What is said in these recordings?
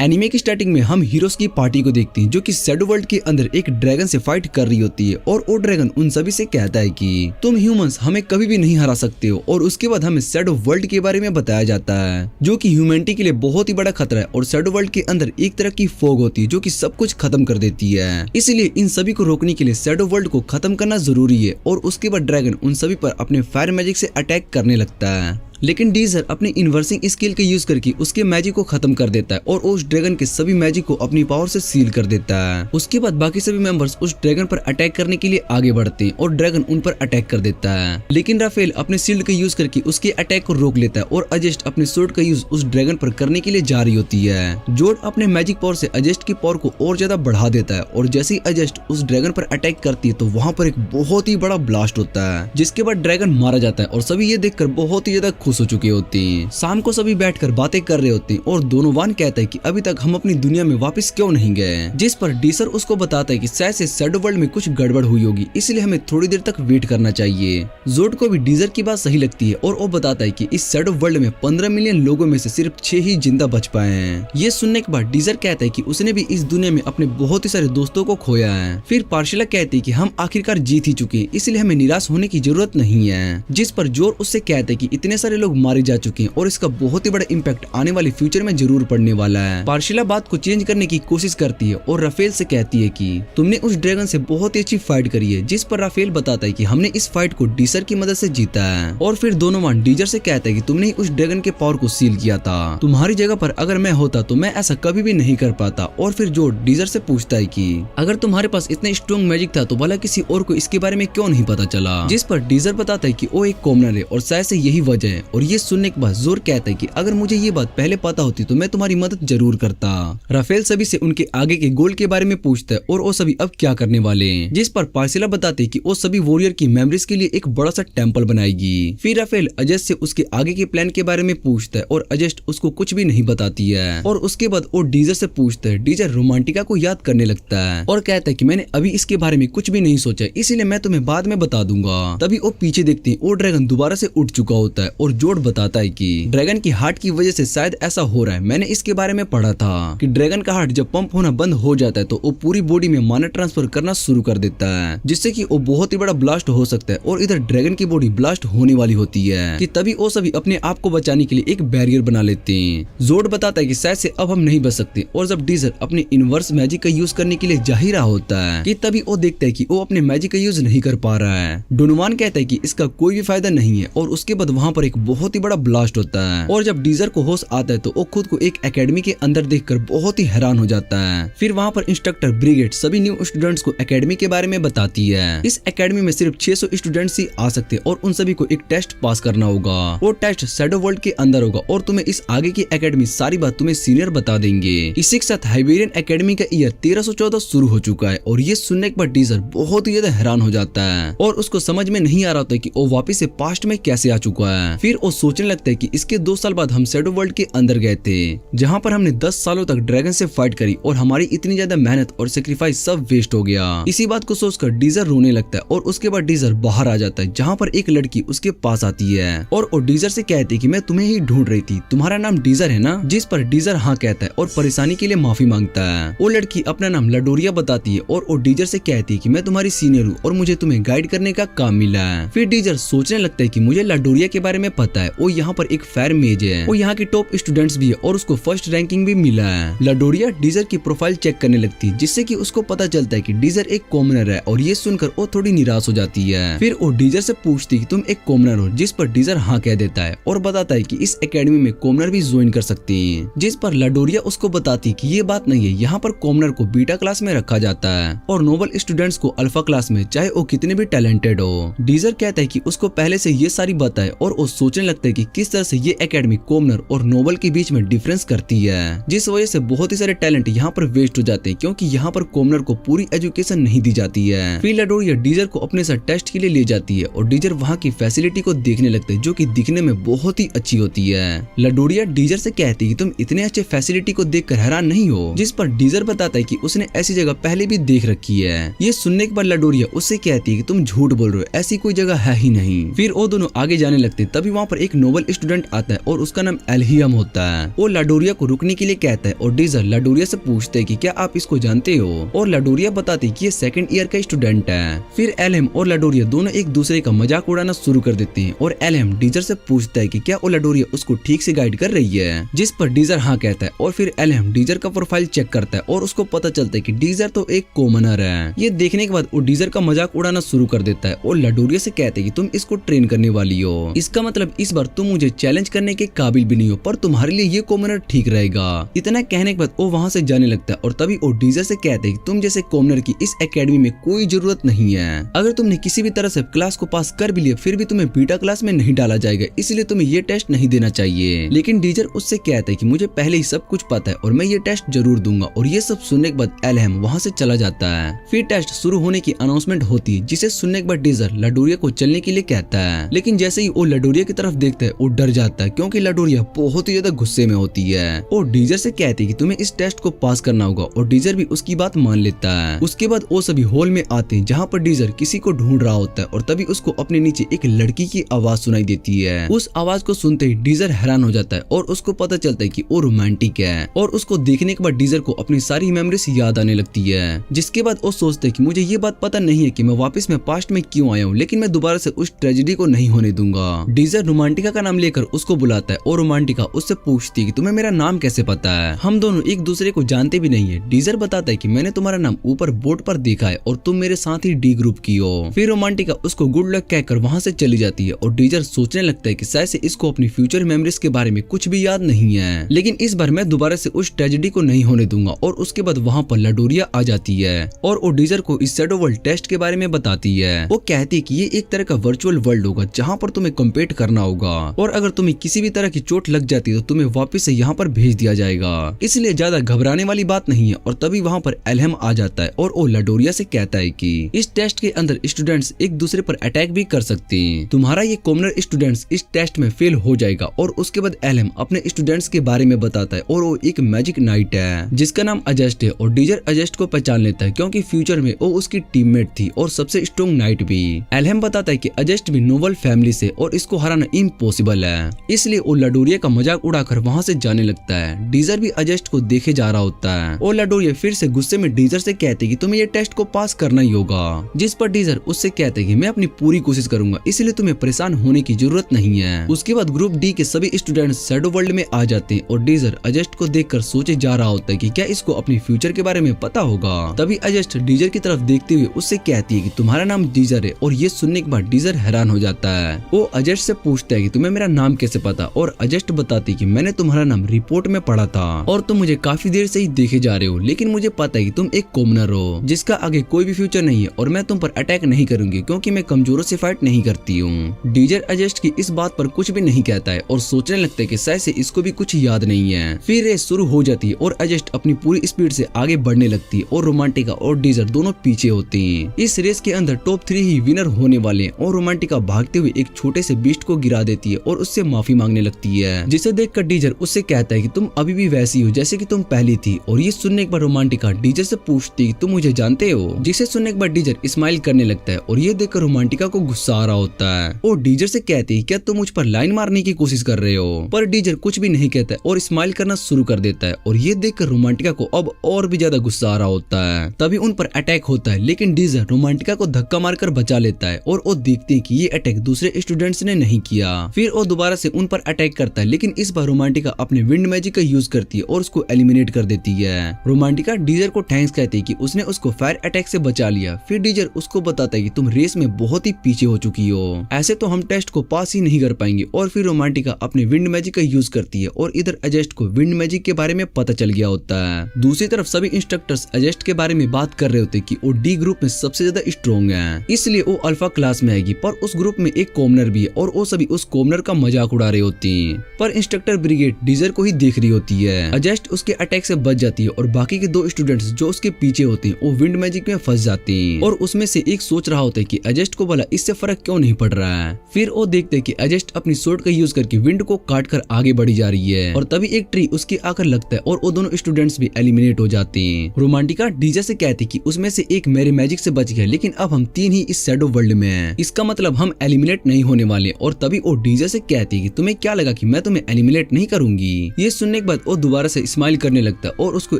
Anime की starting में हम हीरोज की पार्टी को देखते हैं जो कि शैडो वर्ल्ड के अंदर एक ड्रैगन से फाइट कर रही होती है और वो ड्रैगन उन सभी से कहता है कि तुम ह्यूमंस हमें कभी भी नहीं हरा सकते हो। और उसके बाद हमें शैडो वर्ल्ड के बारे में बताया जाता है जो कि ह्यूमैनिटी के लिए बहुत ही बड़ा खतरा है। और शैडो वर्ल्ड के अंदर एक तरह की फॉग होती है जो कि सब कुछ खत्म कर देती है, इसलिए इन सभी को रोकने के लिए शैडो वर्ल्ड को खत्म करना जरूरी है। और उसके बाद ड्रैगन उन सभी पर अपने फायर मैजिक से अटैक करने लगता है, लेकिन डीजर अपनी इन्वर्सिंग स्किल के यूज करके उसके मैजिक को खत्म कर देता है और उस ड्रैगन के सभी मैजिक को अपनी पावर से सील कर देता है। उसके बाद बाकी सभी मेंबर्स उस ड्रैगन पर अटैक करने के लिए आगे बढ़ते हैं और ड्रैगन उन पर अटैक कर देता है, लेकिन राफेल अपने शील्ड का यूज करके उसके अटैक को रोक लेता है और अजेस्ट अपने स्वॉर्ड का यूज उस ड्रैगन पर करने के लिए जा रही होती है। जोड अपने मैजिक पावर से अजेस्ट की पावर को और ज्यादा बढ़ा देता है और जैसे ही अजेस्ट उस ड्रैगन पर अटैक करती है तो वहाँ पर एक बहुत ही बड़ा ब्लास्ट होता है, जिसके बाद ड्रैगन मारा जाता है और सभी ये देखकर बहुत ही ज्यादा खुश हो चुके होते हैं। शाम को सभी बैठकर बातें कर रहे होते हैं और दोनोवान कहता है कि अभी तक हम अपनी दुनिया में वापस क्यों नहीं गए, जिस पर डीजर उसको बताता है कि शायद से शैडो वर्ल्ड में कुछ गड़बड़ हुई होगी, इसलिए हमें थोड़ी देर तक वेट करना चाहिए। जोड को भी डीजर की बात सही लगती है और वो बताता है कि इस शैडो वर्ल्ड में 15 मिलियन लोगों में से सिर्फ 6 ही जिंदा बच पाए हैं। ये सुनने के बाद डीजर कहता है कि उसने भी इस दुनिया में अपने बहुत ही सारे दोस्तों को खोया है। फिर पार्शिला कहती है कि हम आखिरकार जीत ही चुके हैं, इसलिए हमें निराश होने की जरूरत नहीं है, जिस पर जोर उससे कहता है कि इतने सारे लोग मारे जा चुके हैं और इसका बहुत ही बड़ा इम्पैक्ट आने वाले फ्यूचर में जरूर पड़ने वाला है। पार्शिला बात को चेंज करने की कोशिश करती है और राफेल से कहती है कि तुमने उस ड्रैगन से बहुत ही अच्छी फाइट करी है, जिस पर राफेल बताता है कि हमने इस फाइट को डीजर की मदद से जीता है। और फिर दोनों डीजर से कहता है कि तुमने ही उस ड्रैगन के पावर को सील किया था, तुम्हारी जगह पर अगर मैं होता तो मैं ऐसा कभी भी नहीं कर पाता। और फिर जो डीजर से पूछता है कि अगर तुम्हारे पास इतना स्ट्रॉन्ग मैजिक था तो भला किसी और को इसके बारे में क्यों नहीं पता चला, जिस पर डीजर बताता है कि वो एक कॉमनर है और शायद से यही वजह है। और ये सुनने के बाद जोर कहता है कि अगर मुझे ये बात पहले पता होती तो मैं तुम्हारी मदद जरूर करता। राफेल सभी से उनके आगे के गोल के बारे में पूछता है और वो सभी अब क्या करने वाले हैं, जिस पर पार्शिला बताते कि वो सभी वॉरियर की मेमोरीज के लिए एक बड़ा सा टेंपल बनाएगी। फिर राफेल अजेस्ट से उसके आगे के प्लान के बारे में पूछता है और अजेस्ट उसको कुछ भी नहीं बताती है। और उसके बाद वो डीजर से पूछता है। डीजर रोमांटिका को याद करने लगता है और कहता है कि मैंने अभी इसके बारे में कुछ भी नहीं सोचा, इसीलिए मैं तुम्हें बाद में बता दूंगा। तभी वो पीछे देखते हैं और ड्रैगन दोबारा से उठ चुका होता है और जोड बताता है कि ड्रैगन की हार्ट की वजह से शायद ऐसा हो रहा है। मैंने इसके बारे में पढ़ा था कि ड्रैगन का हार्ट जब पंप होना बंद हो जाता है तो वो पूरी बॉडी में माना ट्रांसफर करना शुरू कर देता है, जिससे कि वो बहुत ही बड़ा ब्लास्ट हो सकता है। और इधर ड्रैगन की बॉडी ब्लास्ट होने वाली होती है कि तभी वो सभी अपने आप को बचाने के लिए एक बैरियर बना लेते हैं। जोड बताता है कि शायद से अब हम नहीं बच सकते। और जब डीजर अपने इनवर्स मैजिक का यूज करने के लिए जा ही रहा होता है कि तभी वो देखता है कि वो अपने मैजिक का यूज नहीं कर पा रहा है। डोनोवान कहता है कि इसका कोई भी फायदा नहीं है और उसके बाद वहाँ पर एक बहुत ही बड़ा ब्लास्ट होता है। और जब डीजर को होश आता है तो वो खुद को एक एकेडमी के अंदर देखकर बहुत ही हैरान हो जाता है। फिर वहाँ पर इंस्ट्रक्टर ब्रिगेड सभी न्यू स्टूडेंट्स को एकेडमी के बारे में बताती है। इस एकेडमी में सिर्फ 600 स्टूडेंट्स ही आ सकते हैं और उन सभी को एक टेस्ट पास करना होगा। वो टेस्ट शैडो वर्ल्ड के अंदर होगा और तुम्हें इस आगे की एकेडमी सारी बात तुम्हें सीनियर बता देंगे। इसी के साथ हाइबेरियन एकेडमी का ईयर 1314 शुरू हो चुका है। और ये सुनने के बाद डीजर बहुत ही ज्यादा हैरान हो जाता है और उसको समझ में नहीं आ रहा होता कि वो वापिस से पास्ट में कैसे आ चुका है। फिर वो सोचने लगता है कि इसके 2 साल बाद हम शैडो वर्ल्ड के अंदर गए थे, जहाँ पर हमने 10 सालों तक ड्रैगन से फाइट करी और हमारी इतनी ज्यादा मेहनत और सेक्रीफाइस सब वेस्ट हो गया। इसी बात को सोचकर डीजर रोने लगता है और उसके बाद डीजर बाहर आ जाता है, जहाँ पर एक लड़की उसके पास आती है और वो डीजर से कहती है कि मैं तुम्हें ही ढूंढ रही थी, तुम्हारा नाम डीजर है ना, जिस पर डीजर हाँ कहता है और परेशानी के लिए माफी मांगता है। वो लड़की अपना नाम लाडोरिया बताती है और वो डीजर से कहती है कि मैं तुम्हारी सीनियर हूँ और मुझे तुम्हें गाइड करने का काम मिला है। फिर डीजर सोचने लगता है कि मुझे लाडोरिया के बारे में पता है, वो यहाँ पर एक फेयर मेज है, वो यहाँ की टॉप स्टूडेंट्स भी है और उसको फर्स्ट रैंकिंग भी मिला है। लाडोरिया डीजर की प्रोफाइल चेक करने लगती है, जिससे कि उसको पता चलता है कि डीजर एक कॉमनर है और ये सुनकर वो थोड़ी निराश हो जाती है। फिर वो डीजर से पूछती है कि तुम एक कॉमनर हो, जिस पर डीजर हाँ कह देता है और बताता है कि इस एकेडमी में कॉमनर भी ज्वाइन कर सकते हैं, जिस पर लाडोरिया उसको बताती है कि ये बात नहीं है, यहाँ पर कॉमनर को बीटा क्लास में रखा जाता है और नोबल स्टूडेंट्स को अल्फा क्लास में, चाहे वो कितने भी टैलेंटेड हो। डीजर कहता है कि उसको पहले से ये सारी बातें और वो सोचने लगता है कि किस तरह से ये एकेडमी कॉमनर और नोबल के बीच में डिफरेंस करती है, जिस वजह से बहुत ही सारे टैलेंट यहाँ पर वेस्ट हो जाते हैं क्योंकि यहाँ पर कॉमनर को पूरी एजुकेशन नहीं दी जाती है। फिर लाडोरिया डीजर को अपने साथ टेस्ट के लिए ले जाती है और डीजर वहाँ की फैसिलिटी को देखने लगता है, जो कि दिखने में बहुत ही अच्छी होती है। लाडोरिया डीजर से कहती है कि तुम इतने अच्छे फैसिलिटी को देखकर हैरान नहीं हो, जिस पर डीजर बताता है कि उसने ऐसी जगह पहले भी देख रखी है। ये सुनने के बाद लाडोरिया उससे कहती है कि तुम झूठ बोल रहे हो, ऐसी कोई जगह है ही नहीं। फिर वो दोनों आगे जाने लगते, तभी वहाँ वहाँ पर एक नोबल स्टूडेंट आता है और उसका नाम एल्हियम होता है। वो लाडोरिया को रुकने के लिए कहता है और डीजर लाडोरिया से पूछते है कि क्या आप इसको जानते हो, और लाडोरिया बताती है कि ये सेकंड ईयर का स्टूडेंट है। फिर एल्हियम और लाडोरिया दोनों एक दूसरे का मजाक उड़ाना शुरू कर देते हैं और एल्हियम डीजर से पूछता है कि क्या लाडोरिया उसको ठीक से गाइड कर रही है, जिस पर डीजर हाँ कहता है। और फिर एल्हियम डीजर का प्रोफाइल चेक करता है और उसको पता चलता है कि डीजर तो एक कॉमनर है। ये देखने के बाद वो डीजर का मजाक उड़ाना शुरू कर देता है और लाडोरिया से कहते हैं कि तुम इसको ट्रेन करने वाली हो, इसका मतलब इस बार तुम मुझे चैलेंज करने के काबिल भी नहीं हो, पर तुम्हारे लिए ये कॉमनर ठीक रहेगा। इतना कहने के बाद वो वहाँ से जाने लगता है और तभी वो डीजर से कहते हैं कि तुम जैसे कॉमनर की इस एकेडमी में कोई जरूरत नहीं है। अगर तुमने किसी भी तरह से क्लास को पास कर भी लिया फिर भी तुम्हें बीटा क्लास में नहीं डाला जाएगा, इसलिए तुम्हें ये टेस्ट नहीं देना चाहिए। लेकिन डीजर उससे कहता है कि मुझे पहले ही सब कुछ पता है और मैं ये टेस्ट जरूर दूंगा। और ये सब सुनने के बाद एल्हियम वहाँ से चला जाता है। फिर टेस्ट शुरू होने की अनाउंसमेंट होती है, जिसे सुनने के बाद डीजर लाडोरिया को चलने के लिए कहता है। लेकिन जैसे ही वो लाडोरिया की तरफ देखता है वो डर जाता है, क्योंकि लाडोरिया बहुत ही ज्यादा गुस्से में होती है। और डीजर से कहती है कि तुम्हें इस टेस्ट को पास करना होगा, और डीजर भी उसकी बात मान लेता है। उसके बाद वो सभी हॉल में आते हैं जहाँ पर डीजर किसी को ढूंढ रहा होता है और तभी उसको अपने नीचे एक लड़की की आवाज सुनाई देती है। उस आवाज को सुनते ही डीजर हैरान हो जाता है और उसको पता चलता है कि वो रोमांटिक है। और उसको देखने के बाद डीजर को अपनी सारी मेमोरीज याद आने लगती है, जिसके बाद वो सोचते है कि मुझे ये बात पता नहीं है कि मैं वापस में पास्ट में क्यों आया हूँ, लेकिन मैं दोबारा से उस ट्रेजेडी को नहीं होने दूंगा। डीजर रोमांटिका का नाम लेकर उसको बुलाता है और रोमांटिका उससे पूछती है कि तुम्हें मेरा नाम कैसे पता है, हम दोनों एक दूसरे को जानते भी नहीं है। डीजर बताता है कि मैंने तुम्हारा नाम ऊपर बोर्ड पर देखा है और तुम मेरे साथ ही डी ग्रुप की हो। फिर रोमांटिका उसको गुड लक कहकर वहाँ से चली जाती है और डीजर सोचने लगता है कि शायद से इसको अपनी फ्यूचर मेमोरीज के बारे में कुछ भी याद नहीं है, लेकिन इस बार मैं दोबारा से उस ट्रेजेडी को नहीं होने दूंगा। और उसके बाद वहाँ पर लाडोरिया आ जाती है और वो डीजर को इस शैडो वर्ल्ड टेस्ट के बारे में बताती है। वो कहती है कि ये एक तरह का वर्चुअल वर्ल्ड होगा जहाँ पर तुम्हें कम्पीट करना होगा, और अगर तुम्हें किसी भी तरह की चोट लग जाती है तो तुम्हें वापस से यहाँ पर भेज दिया जाएगा, इसलिए ज्यादा घबराने वाली बात नहीं है। और तभी वहाँ पर एल्हियम आ जाता है और वो लाडोरिया से कहता है कि इस टेस्ट के अंदर स्टूडेंट्स एक दूसरे पर अटैक भी कर सकते हैं, तुम्हारा ये कॉमनर स्टूडेंट्स इस टेस्ट में फेल हो जाएगा। और उसके बाद एल्हियम अपने स्टूडेंट्स के बारे में बताता है और वो एक मैजिक नाइट है जिसका नाम अजस्ट है। और डीजर अजस्ट को पहचान लेता है क्योंकि फ्यूचर में वो उसकी टीममेट थी और सबसे स्ट्रॉन्ग नाइट भी। एल्हियम बताता है कि अजस्ट भी नोबल फैमिली से और इसको हराना इम्पॉसिबल है, इसलिए वो लाडोरिया का मजाक उड़ाकर वहाँ से जाने लगता है। डीजर भी अजस्ट को देखे जा रहा होता है और लाडोरिया फिर से गुस्से में डीजर से कहते कि तुम्हें ये टेस्ट को पास करना ही होगा, जिस पर डीजर उससे कहते कि मैं अपनी पूरी कोशिश करूंगा, इसलिए तुम्हें परेशान होने की जरूरत नहीं है। उसके बाद ग्रुप डी के सभी स्टूडेंट्स शैडो वर्ल्ड में आ जाते हैं और डीजर अजस्ट को देखकर सोचे जा रहा होता है कि क्या इसको अपनी फ्यूचर के बारे में पता होगा। तभी अजस्ट डीजर की तरफ देखते हुए उससे कहती है कि तुम्हारा नाम डीजर है, और ये सुनने के बाद डीजर हैरान हो जाता है। वो अजस्ट से पूछता है कि तुम्हें मेरा नाम कैसे पता, और अजस्ट बताती कि मैंने तुम्हारा नाम रिपोर्ट में पढ़ा था और तुम मुझे काफी देर से ही देखे जा रहे हो, लेकिन मुझे पता है कि तुम एक कॉमनर हो जिसका आगे कोई भी फ्यूचर नहीं है, और मैं तुम पर अटैक नहीं करूंगी क्योंकि मैं कमजोरों से फाइट नहीं करती हूँ। डीजर अजस्ट की इस बात पर कुछ भी नहीं कहता है और सोचने लगता है कि शायद से इसको भी कुछ याद नहीं है। फिर रेस शुरू हो जाती है और अजस्ट अपनी पूरी स्पीड से आगे बढ़ने लगती है और रोमांटिका और डीजर दोनों पीछे होते हैं। इस रेस के अंदर टॉप 3 ही विनर होने वाले हैं और रोमांटिका भागते हुए एक छोटे से बीस्ट को गिरा देती है और उससे माफी मांगने लगती है, जिसे देखकर डीजर उससे कहता है कि तुम अभी भी वैसी हो जैसे कि तुम पहली थी। और ये सुनने के बाद रोमांटिका डीजर से पूछती है तुम मुझे जानते हो, जिसे सुनने के बाद डीजर स्माइल करने लगता है और ये देखकर रोमांटिका को गुस्सा आ रहा होता है और डीजर से कहती है क्या तुम मुझ पर लाइन मारने की कोशिश कर रहे हो, पर डीजर कुछ भी नहीं कहता है और स्माइल करना शुरू कर देता है। और ये देखकर रोमांटिका को अब और भी ज्यादा गुस्सा आ रहा होता है। तभी उन पर अटैक होता है, लेकिन डीजर रोमांटिका को धक्का मारकर बचा लेता है और वो देखते हैं कि ये अटैक दूसरे स्टूडेंट्स ने नहीं किया। फिर वो दोबारा से उन पर अटैक करता है, लेकिन इस बार रोमांटिका अपने विंड मैजिक का यूज करती है और उसको एलिमिनेट कर देती है। रोमांटिका डीजर को थैंक्स कहती है कि उसने उसको फायर अटैक से बचा लिया। फिर डीजर उसको बताता है कि तुम रेस में बहुत ही पीछे हो चुकी हो, ऐसे तो हम टेस्ट को पास ही नहीं कर पाएंगे। और फिर रोमांटिका अपने विंड मैजिक का यूज करती है और इधर अजस्ट को विंड मैजिक के बारे में पता चल गया होता है। दूसरी तरफ सभी इंस्ट्रक्टर्स अजस्ट के बारे में बात कर रहे होते कि वो डी ग्रुप में सबसे ज्यादा स्ट्रॉन्ग है, इसलिए वो अल्फा क्लास में आएगी। पर उस ग्रुप में एक कॉमनर भी है और वो सभी उस कॉमनर का मजाक उड़ा रहे होते हैं। पर इंस्ट्रक्टर ब्रिगेड डीजर को ही देख रही होती है। अजस्ट उसके अटैक से बच जाती है और बाकी के 2 स्टूडेंट्स जो उसके पीछे होते हैं वो विंड मैजिक में फंस जाते हैं। और उसमें से एक सोच रहा होता है कि अजस्ट को भला इससे फर्क क्यों नहीं पड़ रहा है। फिर वो देखते हैं कि अजस्ट अपनी स्वॉर्ड का यूज करके विंड को काट कर आगे बढ़ी जा रही है और तभी एक ट्री उसके आकर लगता है और वो दोनों स्टूडेंट्स भी एलिमिनेट हो जाते हैं। रोमांटिका डीजर से कहती कि उसमें से एक मेरे मैजिक से बच गया, लेकिन अब हम 3 ही इस शैडो वर्ल्ड में हैं, इसका मतलब हम एलिमिनेट नहीं होने वाले। और तभी तभी वो डीजर से कहती है कि तुम्हें क्या लगा कि मैं तुम्हें एलिमिनेट नहीं करूंगी। ये सुनने के बाद वो दोबारा से स्माइल करने लगता है और उसको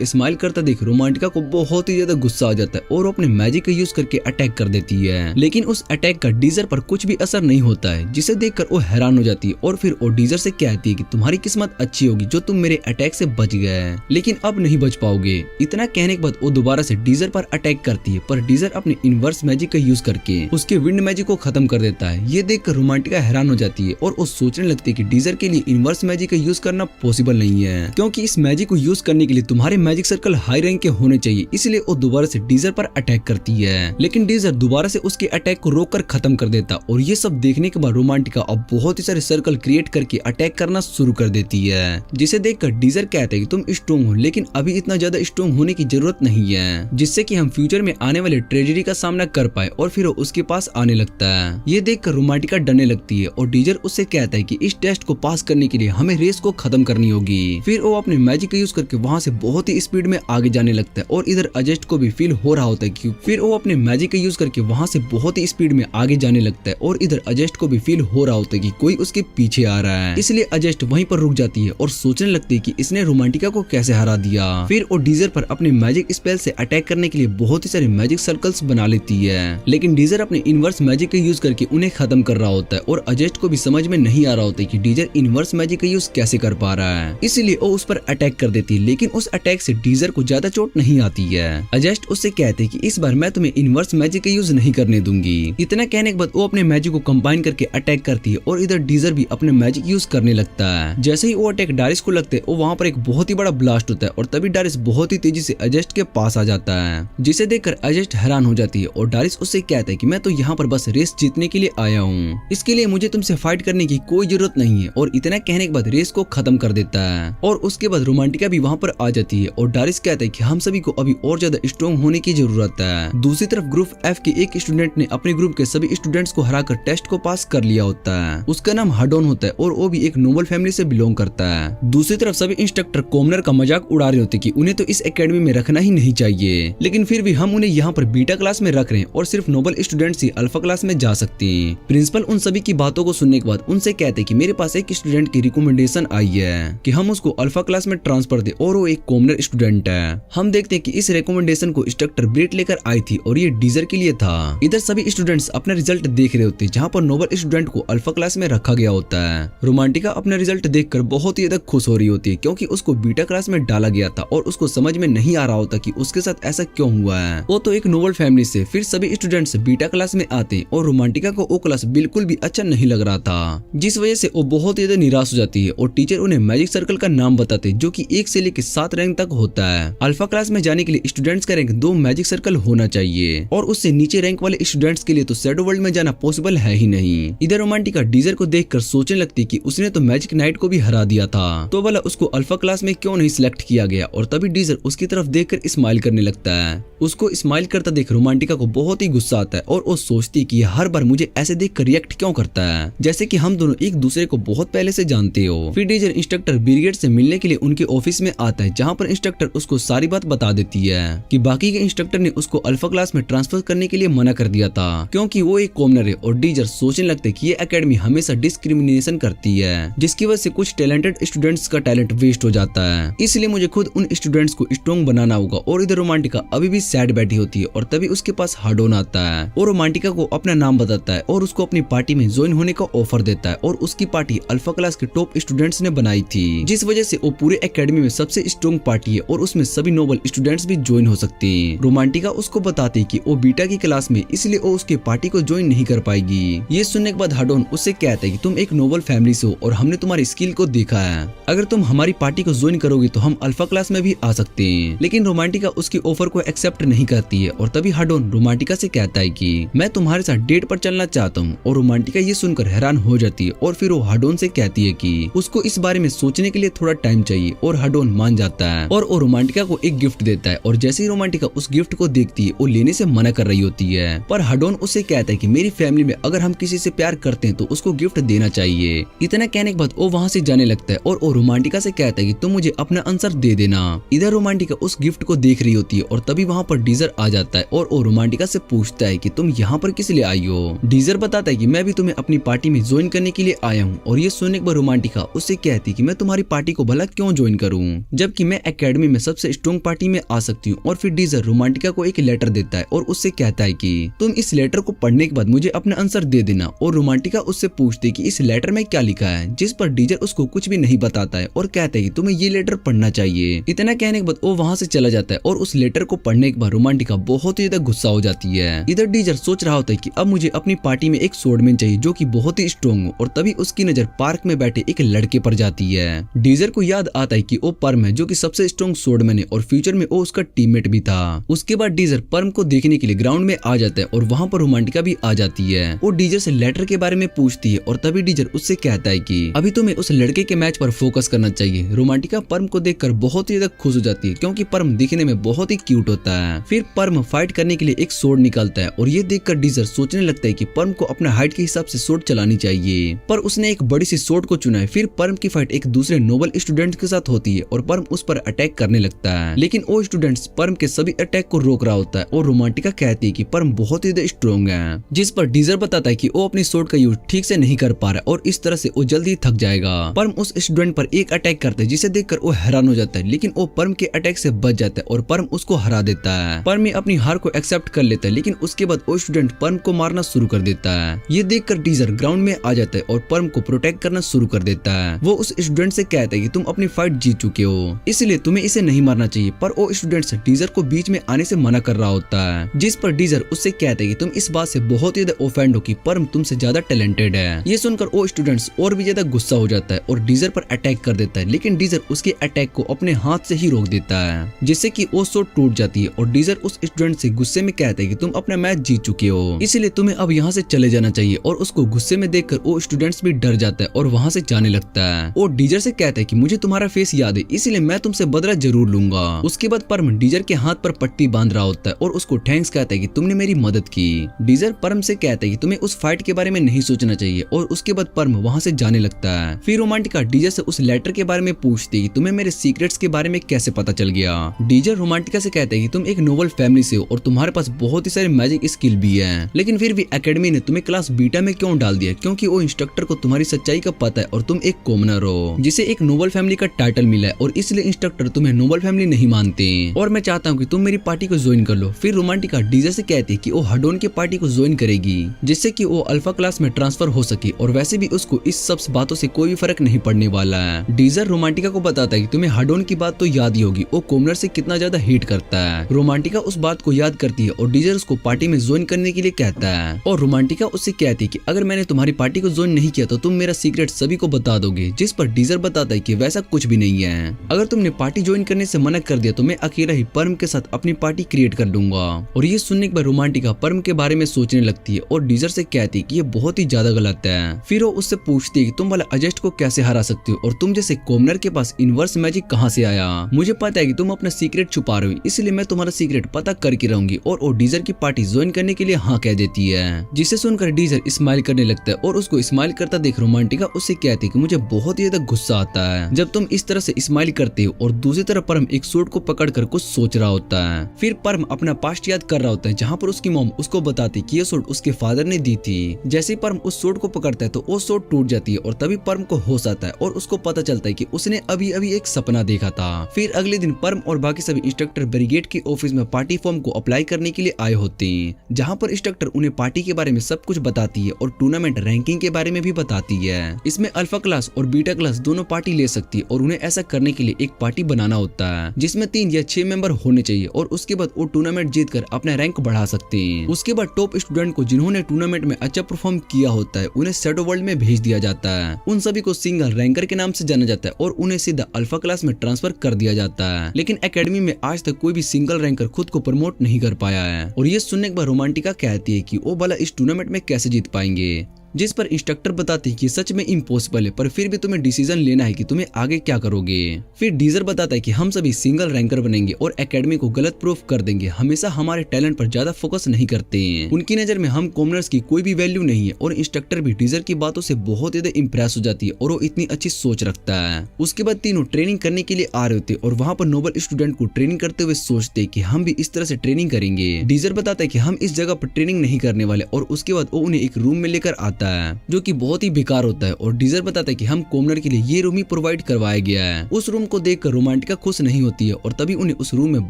स्माइल करता देख रोमांटिका को बहुत ही ज्यादा गुस्सा आ जाता है और अपने मैजिक का यूज करके अटैक कर देती है। लेकिन उस अटैक का डीजर पर कुछ भी असर नहीं होता है, जिसे देखकर वो हैरान हो जाती है और फिर वो डीजर से कहती है कि तुम्हारी किस्मत अच्छी होगी जो तुम मेरे अटैक से बच गए, लेकिन अब नहीं बच पाओगे। इतना कहने के बाद वो दोबारा से डीजर पर अटैक करती है, पर डीजर अपने इनवर्स मैजिक का यूज करके उसके विंड मैजिक को खत्म कर देता है। ये देखकर रोमांटिका हैरान हो जाती है और वो सोचने लगती है कि डीजर के लिए इनवर्स मैजिक का यूज करना पॉसिबल नहीं है, क्योंकि इस मैजिक को यूज करने के लिए तुम्हारे मैजिक सर्कल हाई रैंक के होने चाहिए। इसलिए वो दोबारा से डीजर पर अटैक करती है, लेकिन डीजर दोबारा से उसके अटैक को रोककर खत्म कर देता। और ये सब देखने के बाद रोमांटिका अब बहुत ही सारे सर्कल क्रिएट करके अटैक करना शुरू कर देती है, जिसे देखकर डीजर कहता है कि तुम स्ट्रॉन्ग हो, लेकिन अभी इतना ज्यादा स्ट्रॉन्ग होने की जरूरत नहीं है, जिससे कि हम फ्यूचर में आने वाले ट्रेजेडी का सामना कर पाए। और फिर वो उसके पास आने लगता है। ये देखकर रोमांटिका डरने लगती है और डीजर उससे कहता है कि इस टेस्ट को पास करने के लिए हमें रेस को खत्म करनी होगी। फिर वो अपने मैजिक का यूज करके वहाँ से बहुत ही स्पीड में आगे जाने लगता है और इधर अजेस्ट को भी फील हो रहा होता है कि फिर वो अपने मैजिक का यूज करके वहाँ से बहुत ही स्पीड में आगे जाने लगता है और इधर अजेस्ट को भी फील हो रहा होता है कि कोई उसके पीछे आ रहा है। इसलिए अजेस्ट वहीं पर रुक जाती है और सोचने लगती है कि इसने रोमांटिका को कैसे हरा दिया। फिर वो डीजर पर अपने मैजिक स्पेल से अटैक करने के लिए बहुत ही सारे मैजिक सर्कल्स बना लेती है, लेकिन डीजर अपने इनवर्स मैजिक का यूज करके उन्हें खत्म कर रहा होता है और अजेस्ट को भी समझ में नहीं आ रहा होता है कि डीजर इनवर्स मैजिक का यूज कैसे कर पा रहा है। इसलिए वो उस पर अटैक कर देती है, लेकिन उस अटैक से डीजर को ज्यादा चोट नहीं आती है। अजेस्ट उससे कहते हैं कि इस बार मैं तुम्हें इनवर्स मैजिक का यूज नहीं करने दूंगी। इतना कहने के बाद वो अपने मैजिक को कंबाइन करके अटैक करती है और इधर डीजर भी अपने मैजिक यूज करने लगता है। जैसे ही वो अटैक डारिस को लगते है, वहाँ पर एक बहुत ही बड़ा ब्लास्ट होता है और तभी डारिस बहुत ही तेजी से अजेस्ट के पास आ जाता है, जिसे देखकर अजेस्ट हैरान हो जाती है और डारिस उससे कहता है कि मैं तो यहाँ पर बस रेस जीतने के लिए आया हूँ, इसके लिए मुझे तुमसे फाइट करने की कोई जरूरत नहीं है। और इतना कहने के बाद रेस को खत्म कर देता है और उसके बाद रोमांटिका भी वहाँ पर आ जाती है और डारिस कहता है कि हम सभी को अभी और ज्यादा स्ट्रॉन्ग होने की जरूरत है। दूसरी तरफ ग्रुप एफ के एक स्टूडेंट ने अपने ग्रुप के सभी स्टूडेंट्स को हराकर टेस्ट को पास कर लिया होता है। उसका नाम हाडोन होता है और वो भी एक नोबल फैमिली से बिलोंग करता है। दूसरी तरफ सभी इंस्ट्रक्टर कॉमनर का मजाक उड़ा रहे होते कि उन्हें तो इस एकेडमी में रखना ही नहीं चाहिए, लेकिन फिर भी हम उन्हें यहाँ पर बीटा क्लास में रख रहे हैं और सिर्फ नोबल स्टूडेंट्स ही अल्फा क्लास में जा सकते हैं। प्रिंसिपल उन सभी की बातों को सुनने के बाद उनसे कहते हैं कि मेरे पास एक स्टूडेंट की रिकमेंडेशन आई है कि हम उसको अल्फा क्लास में ट्रांसफर दे और वो एक कॉमनर स्टूडेंट है। हम देखते हैं कि इस रिकमेंडेशन को इंस्ट्रक्टर ब्रेट लेकर आई थी और ये डीजर के लिए था। इधर सभी स्टूडेंट्स अपना रिजल्ट देख रहे होते हैं, जहाँ पर नोबल स्टूडेंट को अल्फा क्लास में रखा गया होता है। रोमांटिका अपना रिजल्ट देखकर बहुत ही ज्यादा खुश हो रही होती है, क्योंकि उसको बीटा क्लास में डाला गया था और उसको समझ में नहीं आ रहा होता कि उसके साथ ऐसा क्यों हुआ है। वो तो एक नोबल फैमिली से। फिर सभी स्टूडेंट्स बीटा क्लास में आते और रोमांटिका को वो क्लास बिल्कुल भी अच्छा नहीं लग रहा था, जिस वजह से वो बहुत ही ज्यादा निराश हो जाती है और टीचर उन्हें मैजिक सर्कल का नाम बताते जो कि 1 से लेकर 7 रैंक तक होता है। अल्फा क्लास में जाने के लिए स्टूडेंट्स का रैंक 2 मैजिक सर्कल होना चाहिए और उससे नीचे रैंक वाले स्टूडेंट्स के लिए तो शैडो वर्ल्ड में जाना पॉसिबल है ही नहीं। इधर रोमांटिका डीजर को देखकर सोचने लगती कि उसने तो मैजिक नाइट को भी हरा दिया था, तो भला उसको अल्फा क्लास में क्यों नहीं सिलेक्ट किया गया। और तभी डीजर उसकी तरफ देखकर स्माइल करने लगता है। उसको स्माइल करता देख रोमांटिका को बहुत ही गुस्सा आता है और वो सोचती कि हर बार मुझे ऐसे देखकर रिएक्ट क्यों करता है, जैसे कि हम दोनों एक दूसरे को बहुत पहले से जानते हो। फिर डीजर इंस्ट्रक्टर ब्रिगेड से मिलने के लिए उनके ऑफिस में आता है, जहाँ पर इंस्ट्रक्टर उसको सारी बात बता देती है कि बाकी के इंस्ट्रक्टर ने उसको अल्फा क्लास में ट्रांसफर करने के लिए मना कर दिया था, क्योंकि वो एक कॉमनर है। और डीजर सोचने लगते कि ये एकेडमी हमेशा डिस्क्रिमिनेशन करती है, जिसकी वजह से कुछ टैलेंटेड स्टूडेंट्स का टैलेंट वेस्ट हो जाता है, इसलिए मुझे खुद उन स्टूडेंट्स को स्ट्रॉन्ग बनाना होगा। और इधर रोमांटिका अभी भी सैड बैठी होती है और तभी उसके पास हाडोन आता है और रोमांटिका को अपना नाम बताता है और उसको अपनी पार्टी में ज्वाइन होने का ऑफर देता है। और उसकी पार्टी अल्फा क्लास के टॉप स्टूडेंट्स ने बनाई थी, जिस वजह से वो पूरे एकेडमी में सबसे स्ट्रॉन्ग पार्टी है और उसमें सभी नोबल स्टूडेंट्स भी ज्वाइन हो सकते हैं। रोमांटिका उसको बताती कि वो बीटा की क्लास में, इसलिए वो उसके पार्टी को ज्वाइन नहीं कर पाएगी। ये सुनने के बाद हाडोन उससे कहता है कि तुम एक नोबल फैमिली से हो और हमने तुम्हारी स्किल को देखा है, अगर तुम हमारी पार्टी को ज्वाइन करोगे तो हम अल्फा क्लास में भी आ सकते हैं। लेकिन रोमांटिका उसकी ऑफर को एक्सेप्ट नहीं करती है और तभी हाडोन रोमांटिका से कहता है कि मैं तुम्हारे साथ डेट पर चलना चाहता हूँ। और रोमांटिका ये सुनकर हैरान हो जाती है और फिर वो हाडोन से कहती है कि उसको इस बारे में सोचने के लिए थोड़ा टाइम चाहिए। और हाडोन मान जाता है और वो रोमांटिका को एक गिफ्ट देता है। और जैसे ही रोमांटिका उस गिफ्ट को देखती है, वो लेने से मना कर रही होती है, पर हाडोन उससे कहता है कि मेरी फैमिली में अगर हम किसी से प्यार करते हैं तो उसको गिफ्ट देना चाहिए। इतना कहने के बाद वो वहाँ से जाने लगता है और वो रोमांटिका से कहता है कि तुम मुझे अपना आंसर दे देना। इधर रोमांटिका उस गिफ्ट को देख रही होती है और तभी वहाँ पर डीजर आ जाता है और वो रोमांटिका से पूछता है कि तुम यहाँ पर किस लिए आई हो। डीजर बताता है कि मैं भी तुम्हें अपनी पार्टी पार्टी में ज्वाइन करने के लिए आया हूँ। और ये सुनने के बाद रोमांटिका उससे कहती कि मैं तुम्हारी पार्टी को भला क्यों ज्वाइन करूँ, जबकि मैं एकेडमी में सबसे स्ट्रॉन्ग पार्टी में आ सकती हूँ। और फिर डीजर रोमांटिका को एक लेटर देता है और उससे कहता है कि तुम इस लेटर को पढ़ने के बाद मुझे अपना आंसर दे देना। और रोमांटिका उससे पूछती कि इस लेटर में क्या लिखा है, जिस पर डीजर उसको कुछ भी नहीं बताता है और कहता है कि तुम्हें ये लेटर पढ़ना चाहिए। इतना कहने के बाद वो वहाँ से चला जाता है और उस लेटर को पढ़ने के बाद रोमांटिका बहुत ही ज्यादा गुस्सा हो जाती है। इधर डीजर सोच रहा होता है कि अब मुझे अपनी पार्टी में एक स्वॉर्डमैन चाहिए जो कि बहुत ही स्ट्रॉन्ग हो। और तभी उसकी नजर पार्क में बैठे एक लड़के पर जाती है। डीजर को याद आता है कि वो परम है जो कि सबसे स्ट्रॉन्ग स्वॉर्डमैन है और फ्यूचर में वो उसका टीममेट भी था। उसके बाद डीजर परम को देखने के लिए ग्राउंड में आ जाता है और वहाँ पर रोमांटिका भी आ जाती है। वो डीजर से लेटर के बारे में पूछती है और तभी डीजर उससे कहता है कि अभी तुम्हें उस लड़के के मैच पर फोकस करना चाहिए। रोमांटिका परम को देखकर बहुत ही ज्यादा खुश हो जाती है क्योंकि परम दिखने में बहुत ही क्यूट होता है। फिर परम फाइट करने के लिए एक सोर्ड निकालता है और ये देखकर डीजर सोचने लगता है कि परम को अपना हाइट के हिसाब से सोर्ड चलानी चाहिए, पर उसने एक बड़ी सी सोर्ड को चुना है। फिर परम की फाइट एक दूसरे नोबल स्टूडेंट के साथ होती है और परम उस पर अटैक करने लगता है, लेकिन वो स्टूडेंट्स परम के सभी अटैक को रोक रहा होता है। और रोमांटिका कहती है कि परम बहुत ही स्ट्रॉन्ग है, जिस पर डीजर बताता है कि वो अपनी सोर्ड का यूज ठीक से नहीं कर पा रहा और इस तरह से वो जल्दी थक जाएगा। परम उस स्टूडेंट पर एक अटैक करता है जिसे देखकर वो हैरान हो जाता है, लेकिन वो परम के अटैक से बच जाता है और परम उसको हरा देता है। परम अपनी हार को एक्सेप्ट कर लेता है, लेकिन उसके बाद वो स्टूडेंट परम को मारना शुरू कर देता है। ये देखकर डीजर ग्राउंड में आ जाता है और परम को प्रोटेक्ट करना शुरू कर देता है। वो उस स्टूडेंट से कहता है कि तुम अपनी फाइट जीत चुके हो, इसलिए तुम्हें इसे नहीं मारना चाहिए। पर वो स्टूडेंट डीजर को बीच में आने से मना कर रहा होता है, जिस पर डीजर उससे कहता है कि तुम इस बात से बहुत ही ज्यादा ऑफेंड हो कि परम तुमसे ज्यादा टैलेंटेड है। ये सुनकर वो स्टूडेंट्स और भी ज्यादा गुस्सा हो जाता है और डीजर पर अटैक कर देता है, लेकिन डीजर उसके अटैक को अपने हाथ से ही रोक देता है, जिससे कि वो शॉट टूट जाती है। और डीजर उस स्टूडेंट से गुस्से में कहता है कि तुम अपना मैच जीत चुके हो, इसलिए तुम्हें अब यहाँ से चले जाना चाहिए। और उसको गुस्से में देखकर वो स्टूडेंट्स भी डर जाता है और वहाँ से जाने लगता है। और डीजर से कहता है कि मुझे तुम्हारा फेस याद है, इसलिए मैं तुमसे बदला जरूर लूंगा। उसके बाद परम डीजर के हाथ पर पट्टी बांध रहा होता है और उसको थैंक्स कहता है कि तुमने मेरी मदद की। डीजर परम से कहता है कि तुम्हें उस फाइट के बारे में नहीं सोचना चाहिए और उसके बाद परम वहाँ से जाने लगता है। फिर रोमांटिका डीजर से उस लेटर के बारे में पूछती है कि तुम्हें मेरे सीक्रेट्स के बारे में कैसे पता चल गया। डीजर रोमांटिका से कहता है कि तुम एक नोबल फैमिली से हो और तुम्हारे पास बहुत ही सारे मैजिक स्किल भी है, लेकिन फिर भी एकेडमी ने तुम्हें क्लास बीटा में क्यों डाल दिया, क्योंकि वो इंस्ट्रक्टर को तुम्हारी सच्चाई का पता है और तुम एक कॉमनर हो जिसे एक नोबल फैमिली का टाइटल मिला है, और इसलिए इंस्ट्रक्टर तुम्हें नोबल फैमिली नहीं मानते और मैं चाहता हूँ कि तुम मेरी पार्टी को ज्वाइन कर लो। फिर रोमांटिका डीजर से कहती है कि वो हडोन की पार्टी को ज्वाइन करेगी जिससे कि वो अल्फा क्लास में ट्रांसफर हो सके, और वैसे भी उसको इस सब बातों से कोई भी फर्क नहीं पड़ने वाला है। डीजर रोमांटिका को बताता है कि तुम्हें हडोन की बात तो याद ही होगी, वो कॉमनर से कितना ज्यादा हेट करता है। रोमांटिका उस बात को याद करती है और डीजर उसको पार्टी में ज्वाइन करने के लिए कहता है। और रोमांटिका उससे कहती है कि अगर मैंने तुम्हारी पार्टी को ज्वाइन नहीं किया तो तुम मेरा सीक्रेट सभी को बता दोगे, जिस पर डीजर बताता है कि वैसा कुछ भी नहीं है। अगर तुमने पार्टी ज्वाइन करने से मना कर दिया तो मैं अकेला ही परम के साथ अपनी पार्टी क्रिएट कर दूंगा। और ये सुनने के बाद रोमांटिका परम के बारे में सोचने लगती है और डीजर से कहती है कि ये बहुत ही ज्यादा गलत है। फिर वो उससे पूछती है कि तुम वाला अजेस्ट को कैसे हरा सकती हो और तुम जैसे कॉमनर के पास इनवर्स मैजिक कहाँ से आया। मुझे पता है कि तुम अपना सीक्रेट छुपा रहे हो, इसलिए मैं तुम्हारा सीक्रेट पता करके रहूंगी। और वो डीजर की पार्टी ज्वाइन करने के लिए हाँ कह देती है, जिसे सुनकर डीजर स्माइल करने लगता है। और उसको स्माइल करता देख रोमांटिका उससे कहती है कि मुझे बहुत ही ज्यादा गुस्सा आता है जब तुम इस तरह से स्माइल करते हो। और दूसरी तरफ परम एक सूट को पकड़कर कुछ सोच रहा होता है। फिर परम अपना पास्ट याद कर रहा होता है जहाँ पर उसकी मॉम उसको बताती कि ये सूट उसके फादर ने दी थी। जैसे ही परम उस सूट को पकड़ता है तो वो सूट टूट जाती है और तभी परम को होश आता है और उसको पता चलता है कि उसने अभी अभी एक सपना देखा था। फिर अगले दिन परम और बाकी सभी इंस्ट्रक्टर ब्रिगेड के ऑफिस में पार्टी फॉर्म को अप्लाई करने के लिए आए होते हैं, जहाँ पर इंस्ट्रक्टर उन्हें पार्टी के बारे में सब कुछ बताती है और टूर्नामेंट रैंकिंग के बारे में भी बताती है। इसमें अल्फा क्लास और बीटा क्लास दोनों पार्टी ले सकती है और उन्हें ऐसा करने के लिए एक पार्टी बनाना होता है जिसमें 3 या 6 मेंबर होने चाहिए और उसके बाद वो टूर्नामेंट जीतकर अपना रैंक बढ़ा सकते हैं। उसके बाद टॉप स्टूडेंट को जिन्होंने टूर्नामेंट में अच्छा परफॉर्म किया होता है उन्हें शैडो वर्ल्ड में भेज दिया जाता है। उन सभी को सिंगल रैंकर के नाम से जाना जाता है और उन्हें सीधा अल्फा क्लास में ट्रांसफर कर दिया जाता है। लेकिन एकेडमी में आज तक कोई भी सिंगल रैंकर खुद को प्रमोट नहीं कर पाया है। और ये सुनने के बाद रोमांटिका कहती है कि वो भला इस टूर्नामेंट में कैसे जीत पाएंगे, जिस पर इंस्ट्रक्टर बताते हैं कि सच में इम्पॉसिबल है, पर फिर भी तुम्हें डिसीजन लेना है कि तुम्हें आगे क्या करोगे। फिर डीजर बताता है कि हम सभी सिंगल रैंकर बनेंगे और एकेडमी को गलत प्रूफ कर देंगे। हमेशा हमारे टैलेंट पर ज्यादा फोकस नहीं करते हैं। उनकी नजर में हम कॉमनर्स की कोई भी वैल्यू नहीं है। और इंस्ट्रक्टर भी डीजर की बातों से बहुत ज्यादा इम्प्रेस हो जाती है और वो इतनी अच्छी सोच रखता है। उसके बाद तीनों ट्रेनिंग करने के लिए आ रहे होते और वहाँ पर नोबल स्टूडेंट को ट्रेनिंग करते हुए सोचते कि हम भी इस तरह से ट्रेनिंग करेंगे। डीजर बताता है कि हम इस जगह पर ट्रेनिंग नहीं करने वाले और उसके बाद वो उन्हें एक रूम में लेकर आता आता है जो कि बहुत ही बेकार होता है और डीजर बताता है कि हम कॉमनर के लिए ये रूम ही प्रोवाइड करवाया गया है। उस रूम को देखकर रोमांटिका खुश नहीं होती है और तभी उन्हें उस रूम में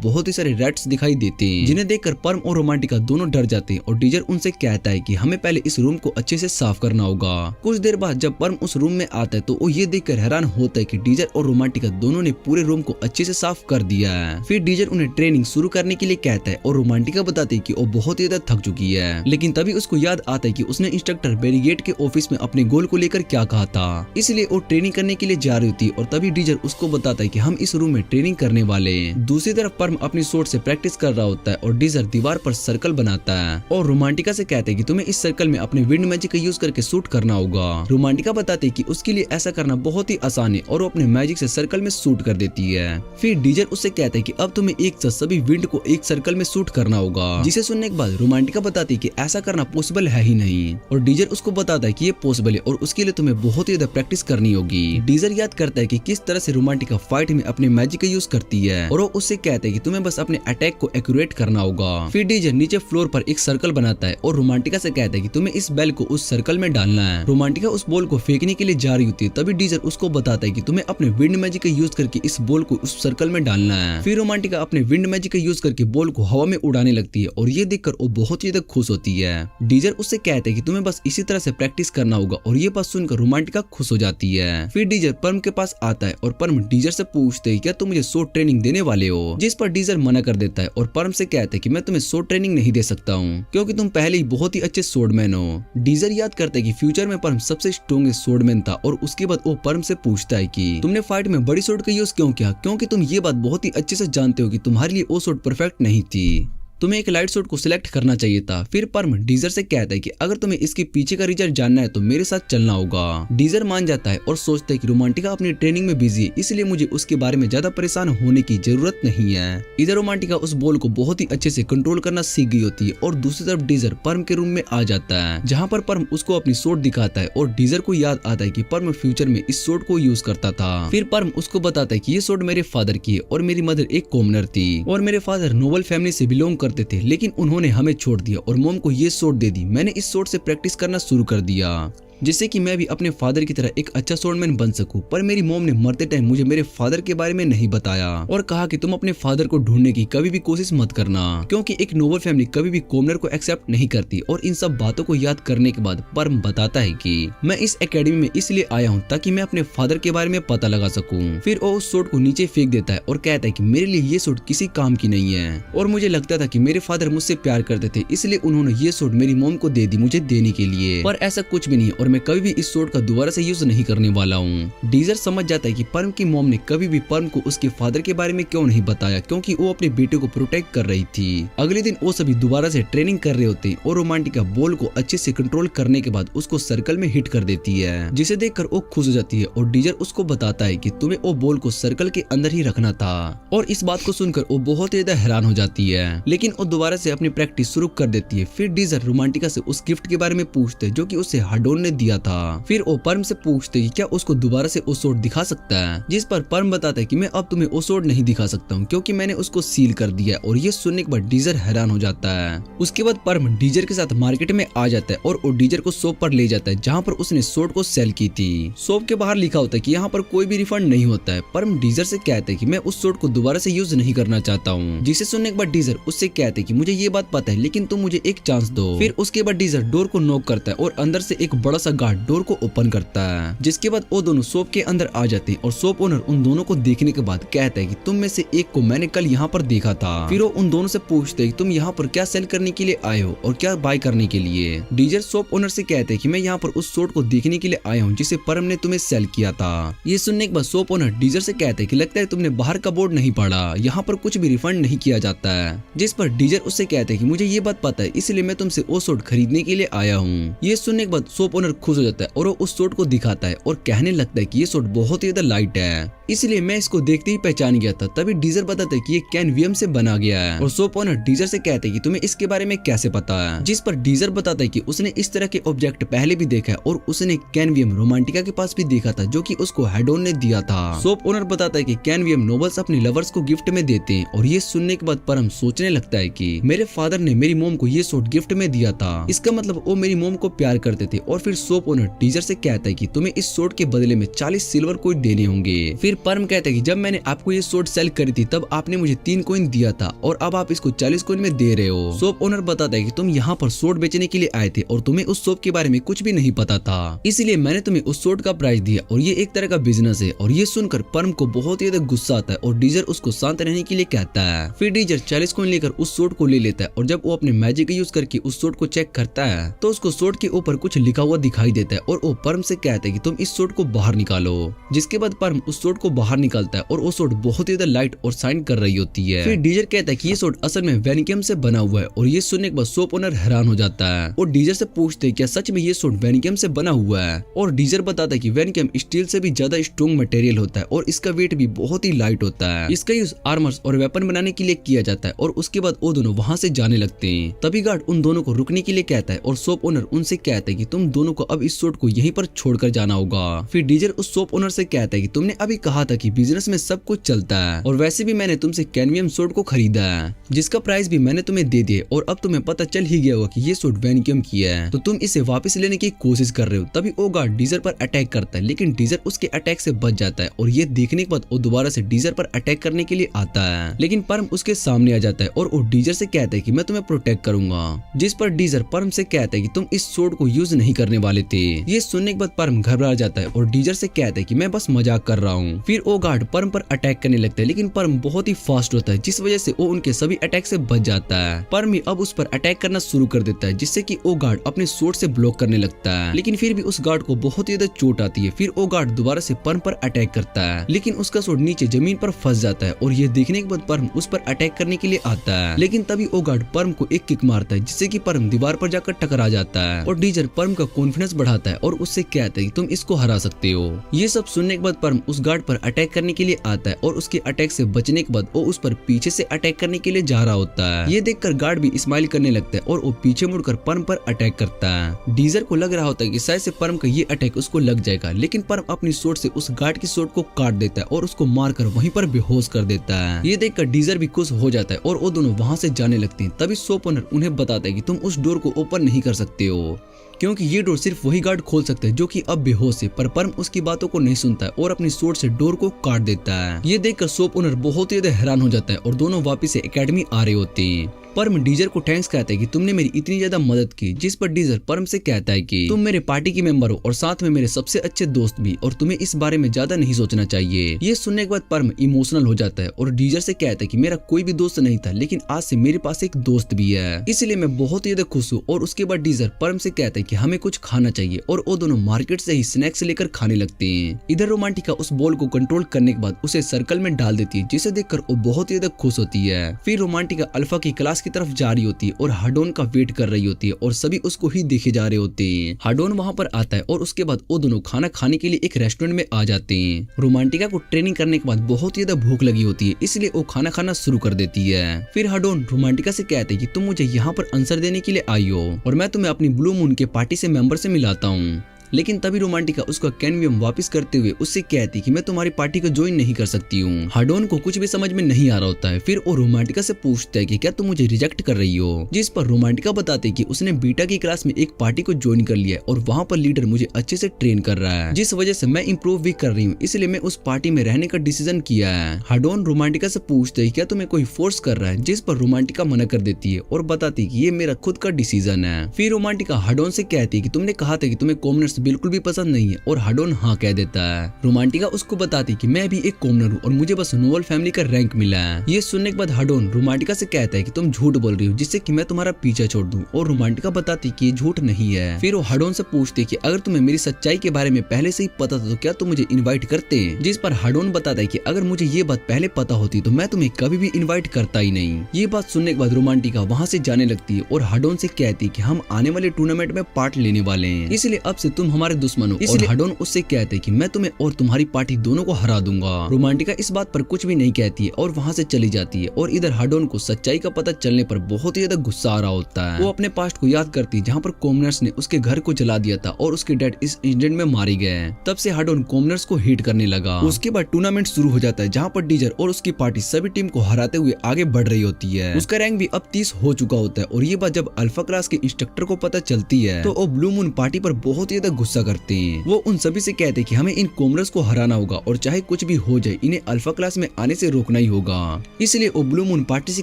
बहुत ही सारे रैट्स दिखाई देते हैं, जिन्हें देखकर पर्म और रोमांटिका दोनों डर जाते हैं और डीजर उनसे कहता है कि हमें पहले इस रूम को अच्छे से साफ करना होगा। कुछ देर बाद जब पर्म उस रूम में आता है तो वो ये देखकर हैरान होता है कि डीजर और रोमांटिका दोनों ने पूरे रूम को अच्छे से साफ कर दिया है। फिर डीजर उन्हें ट्रेनिंग शुरू करने के लिए कहता है और रोमांटिका बताती है कि वो बहुत ही ज्यादा थक चुकी है, लेकिन तभी उसको याद आता है कि उसने इंस्ट्रक्टर बैरीगेट के ऑफिस में अपने गोल को लेकर क्या कहा था, इसलिए वो ट्रेनिंग करने के लिए जा रही होती है और तभी डीजर उसको बताता है कि हम इस रूम में ट्रेनिंग करने वाले हैं। दूसरी तरफ पर्म अपनी सोर्ड से प्रैक्टिस कर रहा होता है और डीजर दीवार पर सर्कल बनाता है और रोमांटिका से कहते हैं कि तुम्हें इस सर्कल में अपने विंड मैजिक का यूज करके शूट करना होगा। रोमांटिका बताती है कि उसके लिए ऐसा करना बहुत ही आसान है और वो अपने मैजिक से सर्कल में शूट कर देती है। फिर डीजर उससे कहता है कि अब तुम्हें एक साथ सभी विंड को एक सर्कल में शूट करना होगा, जिसे सुनने के बाद रोमांटिका बताती है कि ऐसा करना पॉसिबल है ही नहीं और डीजर उसको बताता है कि ये पॉसिबल है और उसके लिए तुम्हें बहुत ही ज्यादा प्रैक्टिस करनी होगी। डीजर याद करता है कि किस तरह से रोमांटिका फाइट में अपने मैजिक का यूज करती है और वो उससे कहता है कि तुम्हें बस अपने अटैक को एक्यूरेट करना होगा। फिर डीजर नीचे फ्लोर पर एक सर्कल बनाता है और रोमांटिका से कहता है कि तुम्हें इस बेल को उस सर्कल में डालना है। रोमांटिका उस बॉल को फेंकने के लिए जा रही होती है, तभी डीजर उसको बताता है कि तुम्हें अपने विंड मैजिक का यूज करके इस बॉल को उस सर्कल में डालना है। फिर रोमांटिका अपने विंड मैजिक का यूज करके बॉल को हवा में उड़ाने लगती है और ये देखकर वो बहुत ही ज्यादा खुश होती है। डीजर उससे कहता है कि तुम्हें बस इसी तरह से प्रैक्टिस करना होगा और ये बात सुनकर रोमांटिका खुश हो जाती है। फिर डीजर पर्म के पास आता है और पर्म डीजर से पूछते है क्या तुम मुझे शॉर्ट ट्रेनिंग देने वाले हो, जिस पर डीजर मना कर देता है और पर्म से कहता है कि मैं तुम्हें शॉर्ट ट्रेनिंग नहीं दे सकता हूँ क्योंकि तुम पहले ही बहुत ही अच्छे स्वॉर्डमैन हो। डीजर याद करता है कि फ्यूचर में पर्म सबसे स्ट्रॉन्गेस्ट स्वॉर्डमैन था और उसके बाद वो पर्म से पूछता है कि तुमने फाइट में बड़ी स्वॉर्ड का यूज क्यों किया, क्योंकि तुम ये बात बहुत ही अच्छे से जानते हो कि तुम्हारे लिए वो स्वॉर्ड परफेक्ट नहीं थी, तुम्हें एक लाइट शॉट को सिलेक्ट करना चाहिए था। फिर पर्म डीजर से कहता है कि अगर तुम्हें इसके पीछे का रिजल्ट जानना है तो मेरे साथ चलना होगा। डीजर मान जाता है और सोचता है कि रोमांटिका अपनी ट्रेनिंग में बिजी है, इसलिए मुझे उसके बारे में ज्यादा परेशान होने की जरूरत नहीं है। इधर रोमांटिका उस बॉल को बहुत ही अच्छे से कंट्रोल करना सीख गई होती है और दूसरी तरफ डीजर पर्म के रूम में आ जाता है, जहाँ पर पर्म उसको अपनी शॉट दिखाता है और डीजर को याद आता है कि पर्म फ्यूचर में इस शॉट को यूज करता था। फिर पर्म उसको बताता है कि ये शॉट मेरे फादर की है और मेरी मदर एक कॉमनर थी और मेरे फादर नोबल फैमिली से बिलोंग करते थे, लेकिन उन्होंने हमें छोड़ दिया और मॉम को ये शॉट दे दी। मैंने इस शॉट से प्रैक्टिस करना शुरू कर दिया जिससे कि मैं भी अपने फादर की तरह एक अच्छा स्वॉर्डमैन बन सकूं, पर मेरी मॉम ने मरते टाइम मुझे मेरे फादर के बारे में नहीं बताया और कहा कि तुम अपने फादर को ढूंढने की कभी भी कोशिश मत करना क्योंकि एक नोबल फैमिली कभी भी कॉमनर को एक्सेप्ट नहीं करती। और इन सब बातों को याद करने के बाद पर्म बताता है कि मैं इस एकेडमी में इसलिए आया हूँ ताकि मैं अपने फादर के बारे में पता लगा सकूं। फिर वो उस शॉट को नीचे फेंक देता है और कहता है कि मेरे लिए ये शॉट किसी काम की नहीं है और मुझे लगता था कि मेरे फादर मुझसे प्यार करते थे, इसलिए उन्होंने ये शॉट मेरी मॉम को दे दी मुझे देने के लिए, पर ऐसा कुछ भी नहीं और मैं कभी भी इस शॉट का दोबारा से यूज नहीं करने वाला हूँ। डीजर समझ जाता है कि पर्म की मॉम ने कभी भी पर्म को उसके फादर के बारे में क्यों नहीं बताया, क्योंकि वो अपने बेटे को प्रोटेक्ट कर रही थी। अगले दिन वो सभी दोबारा से ट्रेनिंग कर रहे होते हैं और रोमांटिका बॉल को अच्छे से कंट्रोल करने के बाद उसको सर्कल में हिट कर देती है, जिसे देखकर वो खुश हो जाती है और डीजर उसको बताता है कि तुम्हें वो बॉल को सर्कल के अंदर ही रखना था। और इस बात को सुनकर वो बहुत ज्यादा हैरान हो जाती है, लेकिन वो दोबारा से अपनी प्रैक्टिस शुरू कर देती है। फिर डीजर रोमांटिका से उस गिफ्ट के बारे में पूछते हैं जो कि उसे हाडोन ने दिया था। फिर वो पर्म से पूछते कि क्या उसको दोबारा से वो शॉट दिखा सकता है, जिस पर पर्म बताता है कि मैं अब तुम्हें वो शॉट नहीं दिखा सकता हूँ क्योंकि मैंने उसको सील कर दिया। और ये सुनने के बाद डीजर हैरान हो जाता है। उसके बाद पर्म डीजर के साथ मार्केट में आ जाता है और वो डीजर को शॉप पर ले जाता है जहाँ पर उसने शॉट को सेल की थी। शॉप के बाहर लिखा होता है कि यहाँ पर कोई भी रिफंड नहीं होता है। पर्म डीजर से कहते हैं कि मैं उस शॉट को दोबारा से यूज नहीं करना चाहता हूँ, जिसे सुनने के बाद डीजर उससे कहते हैं कि मुझे ये बात पता है लेकिन तुम मुझे एक चांस दो। फिर उसके बाद डीजर डोर को नॉक करता है और अंदर से एक बड़ा सा गार्ड डोर को ओपन करता है, जिसके बाद वो दोनों शॉप के अंदर आ जाते हैं और शॉप ओनर उन दोनों को देखने के बाद कहता है कि तुम में से एक को मैंने कल यहाँ पर देखा था। फिर वो उन दोनों से पूछते हैं कि तुम यहाँ पर क्या सेल करने के लिए आए हो और क्या बाय करने के लिए। डीजर शॉप ओनर से कहते हैं कि मैं यहाँ पर उस शॉट को देखने के लिए आया हूँ जिसे पर्म ने तुम्हें सेल किया था। ये सुनने के बाद शॉप ओनर डीजर से कहते हैं कि लगता है तुमने बाहर का बोर्ड नहीं पढ़ा, यहाँ पर कुछ भी रिफंड नहीं किया जाता है। जिस पर डीजर उससे कहते हैं कि मुझे ये बात पता है इसलिए मैं तुमसे वो शॉट खरीदने के लिए आया हूँ। ये सुनने के बाद शॉप ओनर खुश हो जाता है और वो उस शॉट को दिखाता है और कहने लगता है कि ये शॉट बहुत ही ज्यादा लाइट है, इसलिए मैं इसको देखते ही पहचान गया था। तभी डीजर बताता है कि ये कैनवियम से बना गया है और शॉप ओनर डीजर से कहते हैं कि तुम्हें इसके बारे में कैसे पता है। जिस पर डीजर बताता है कि उसने इस तरह के ऑब्जेक्ट पहले भी देखा है और उसने कैनवियम रोमांटिका के पास भी देखा था जो कि उसको हेडोन ने दिया था। शॉप ओनर बताता है कि कैनवियम नोबल्स अपने लवर्स को गिफ्ट में देते हैं और ये सुनने के बाद परम सोचने लगता है कि मेरे फादर ने मेरी मोम को ये शॉट गिफ्ट में दिया था, इसका मतलब वो मेरी मोम को प्यार करते थे। और फिर शॉप ओनर डीजर से कहता है कि तुम्हें इस सोड के बदले में 40 सिल्वर कॉइन देने होंगे। फिर पर्म कहता है कि जब मैंने आपको ये सोड सेल करी थी तब आपने मुझे 3 कॉइन दिया था और अब आप इसको 40 कॉइन में दे रहे हो। शॉप ओनर बताता है कि तुम यहाँ पर सोड बेचने के लिए आए थे और तुम्हें उस सोड के बारे में कुछ भी नहीं पता था, इसलिए मैंने तुम्हें उस सोड का प्राइस दिया और ये एक तरह का बिजनेस है। और ये सुनकर पर्म को बहुत ही ज्यादा गुस्सा आता है और डीजर उसको शांत रहने के लिए कहता है। फिर डीजर 40 कॉइन लेकर उस सोड को ले लेता है और जब वो अपने मैजिक का यूज करके उस सोड को चेक करता है तो उसको सोड के ऊपर कुछ लिखा हुआ दिखाई देता है और वो पर्म से कहता है कि तुम इस सोड को बाहर निकालो। जिसके बाद पर्म उस सोड को बाहर निकालता है और वो सोड बहुत ही ज्यादा लाइट और शाइन कर रही होती है। फिर डीजर कहता है कि ये सोड असल में वेनिकियम से बना हुआ है और ये सुनने के बाद शॉप ओनर हैरान हो जाता है और डीजर से पूछते हैं क्या सच में ये सोड वेनिकियम से बना हुआ है। और डीजर बताता है कि वेनिकियम स्टील से भी ज्यादा स्ट्रॉन्ग मटेरियल होता है और इसका वेट भी बहुत ही लाइट होता है। इसका यूज आर्मर्स और वेपन बनाने के लिए किया जाता है। और उसके बाद वो दोनों वहाँ से जाने लगते हैं। तभी गार्ड उन दोनों को रुकने के लिए कहता है और शॉप ओनर उनसे कहता है कि तुम दोनों को अब इस सोड को यहीं पर छोड़कर जाना होगा। फिर डीजर उस शॉप ओनर से कहता है कि तुमने अभी कहा था कि बिजनेस में सब कुछ चलता है और वैसे भी मैंने तुमसे कैडमियम सोड को खरीदा है जिसका प्राइस भी मैंने तुम्हें दे दिया और अब तुम्हें पता चल ही गया होगा कि ये सोड वेनिकियम की है, तो तुम इसे वापस लेने की कोशिश कर रहे हो। तभी वो गार्ड डीजर पर अटैक करता है लेकिन डीजर उसके अटैक से बच जाता है और ये देखने के बाद वो दोबारा से डीजर पर अटैक करने के लिए आता है। लेकिन पर्म उसके सामने आ जाता है और वो डीजर से कहता है कि मैं तुम्हें प्रोटेक्ट करूंगा। जिस पर डीजर पर्म से कहता है कि तुम इस सोड को यूज नहीं करने वाले थे। ये सुनने के बाद पर्म घबरा जाता है और डीजर से कहता है कि मैं बस मजाक कर रहा हूँ। फिर वो गार्ड पर्म पर अटैक करने लगता है लेकिन पर्म बहुत ही फास्ट होता है जिस वजह से वो उनके सभी अटैक से बच जाता है। पर्म भी अब उस पर अटैक करना शुरू कर देता है जिससे कि वो गार्ड अपने सोड से ब्लॉक करने लगता है। लेकिन फिर भी उस गार्ड को बहुत ही ज्यादा चोट आती है। फिर वो गार्ड दोबारा से पर्म पर अटैक करता है लेकिन उसका सोड नीचे जमीन पर फंस जाता है और ये देखने के बाद पर्म उस पर अटैक करने के लिए आता है। लेकिन तभी वो गार्ड पर्म को एक किक मारता है जिससे कि पर्म दीवार पर जाकर टकरा जाता है और डीजर पर्म का कॉन्फिडेंस बढ़ाता है और उससे कहता है कि तुम इसको हरा सकते हो। ये सब सुनने के बाद पर्म उस गार्ड पर अटैक करने के लिए आता है और उसके अटैक से बचने के बाद वो उस पर पीछे से अटैक करने के लिए जा रहा होता है। ये देखकर गार्ड भी स्माइल करने लगता है और वो पीछे मुड़कर पर्म पर अटैक करता है। डीजर को लग रहा होता है कि शायद से पर्म का ये अटैक उसको लग जाएगा लेकिन पर्म अपनी सोड से उस गार्ड की सोड को काट देता है और उसको मारकर वहीं पर बेहोश कर देता है। ये देखकर डीजर भी खुश हो जाता है और वो दोनों वहाँ से जाने लगते हैं। तभी शॉप ओनर उन्हें बताता है कि तुम उस डोर को ओपन नहीं कर सकते हो क्योंकि ये डोर सिर्फ वही गार्ड खोल सकता है जो कि अब बेहोश है। पर पर्म उसकी बातों को नहीं सुनता है और अपनी सोड से डोर को काट देता है। ये देखकर शॉप ओनर बहुत ही ज्यादा हैरान हो जाता है और दोनों वापस से एकेडमी आ रहे होते हैं। पर्म डीजर को थैंक्स कहता है कि तुमने मेरी इतनी ज्यादा मदद की। जिस पर डीजर पर्म से कहता है कि तुम मेरे पार्टी की मेंबर हो और साथ में मेरे सबसे अच्छे दोस्त भी और तुम्हें इस बारे में ज्यादा नहीं सोचना चाहिए। ये सुनने के बाद पर्म इमोशनल हो जाता है और डीजर से कहता है कि मेरा कोई भी दोस्त नहीं था लेकिन आज से मेरे पास एक दोस्त भी है, इसलिए मैं बहुत ही ज्यादा खुश हूँ। और उसके बाद डीजर पर्म से कहता है कि हमें कुछ खाना चाहिए और वो दोनों मार्केट से ही स्नैक्स लेकर खाने लगते हैं। इधर रोमांटिका उस बॉल को कंट्रोल करने के बाद उसे सर्कल में डाल देती है जिसे देखकर वो बहुत ही ज्यादा खुश होती है। फिर रोमांटिका अल्फा की क्लास की तरफ जा रही होती है और हाडोन का वेट कर रही होती है और सभी उसको ही देखे जा रहे होते हैं। हाडोन वहाँ पर आता है और उसके बाद वो दोनों खाना खाने के लिए एक रेस्टोरेंट में आ जाते हैं। रोमांटिका को ट्रेनिंग करने के बाद बहुत ही ज्यादा भूख लगी होती है इसलिए वो खाना खाना शुरू कर देती है। फिर हाडोन रोमांटिका से कहते हैं कि तुम मुझे यहाँ पर आंसर देने के लिए आई हो और मैं तुम्हें अपनी ब्लू मून के पार्टी से मेंबर से मिलाता हूँ। लेकिन तभी रोमांटिका उसका कैनवियम वापस करते हुए उससे कहती कि मैं तुम्हारी पार्टी को ज्वाइन नहीं कर सकती हूँ। हाडोन को कुछ भी समझ में नहीं आ रहा होता है। फिर वो रोमांटिका से पूछता है कि क्या तुम मुझे रिजेक्ट कर रही हो। जिस पर रोमांटिका बताती है कि उसने बीटा की क्लास में एक पार्टी को ज्वाइन कर लिया और वहाँ पर लीडर मुझे अच्छे से ट्रेन कर रहा है जिस वजह से मैं इम्प्रूव भी कर रही हूँ, इसलिए मैं उस पार्टी में रहने का डिसीजन किया है। हाडोन रोमांटिका से पूछता है क्या तुम्हें कोई फोर्स कर रहा है, जिस पर रोमांटिका मना कर देती है और बताती है कि ये मेरा खुद का डिसीजन है। फिर रोमांटिका हाडोन से कहती है कि तुमने कहा था कि तुम्हें कॉमनर्स बिल्कुल भी पसंद है और हाडोन हाँ कह देता है। रोमांटिका उसको बताती कि मैं भी एक कॉमनर हूँ और मुझे बस नोबल फैमिली का रैंक मिला है। ये सुनने के बाद हाडोन रोमांटिका से कहता है कि तुम झूठ बोल रही हो जिससे कि मैं तुम्हारा पीछा छोड़ दूं और रोमांटिका बताती कि ये झूठ नहीं है। फिर वो हाडोन से पूछती कि अगर तुम्हें मेरी सच्चाई के बारे में पहले से ही पता था तो क्या तुम मुझे इन्वाइट करते। जिस पर हाडोन बताता है कि अगर मुझे ये बात पहले पता होती तो मैं तुम्हें कभी भी इन्वाइट करता ही नहीं। ये बात सुनने के बाद रोमांटिका वहाँ से जाने लगती है और हाडोन से कहती कि हम आने वाले टूर्नामेंट में पार्ट लेने वाले हैं, इसलिए अब से तुम तुम हमारे दुश्मन हो, इसलिए हाडोन उससे कहते कि मैं तुम्हें और तुम्हारी पार्टी दोनों को हरा दूंगा। रोमांटिका इस बात पर कुछ भी नहीं कहती है और वहाँ से चली जाती है। और इधर हाडोन को सच्चाई का पता चलने पर बहुत ही ज्यादा गुस्सा आ रहा होता है। वो अपने पास्ट को याद करती है जहाँ पर कॉमनर्स ने उसके घर को जला दिया था और उसके डैड इस इंसिडेंट में मारे गए। तब से हाडोन कॉमनर्स को हिट करने लगा। उसके बाद टूर्नामेंट शुरू हो जाता है जहाँ पर डीजर और उसकी पार्टी सभी टीम को हराते हुए आगे बढ़ रही होती है। उसका रैंक भी अब 30 हो चुका होता है। और ये बात जब अल्फा क्लास के इंस्ट्रक्टर को पता चलती है तो वो ब्लू मून पार्टी पर बहुत ही ज्यादा गुस्सा करते हैं। वो उन सभी से कहते हैं कि हमें इन कॉमनर्स को हराना होगा और चाहे कुछ भी हो जाए इन्हें अल्फा क्लास में आने से रोकना ही होगा। इसलिए वो ब्लू मून पार्टी से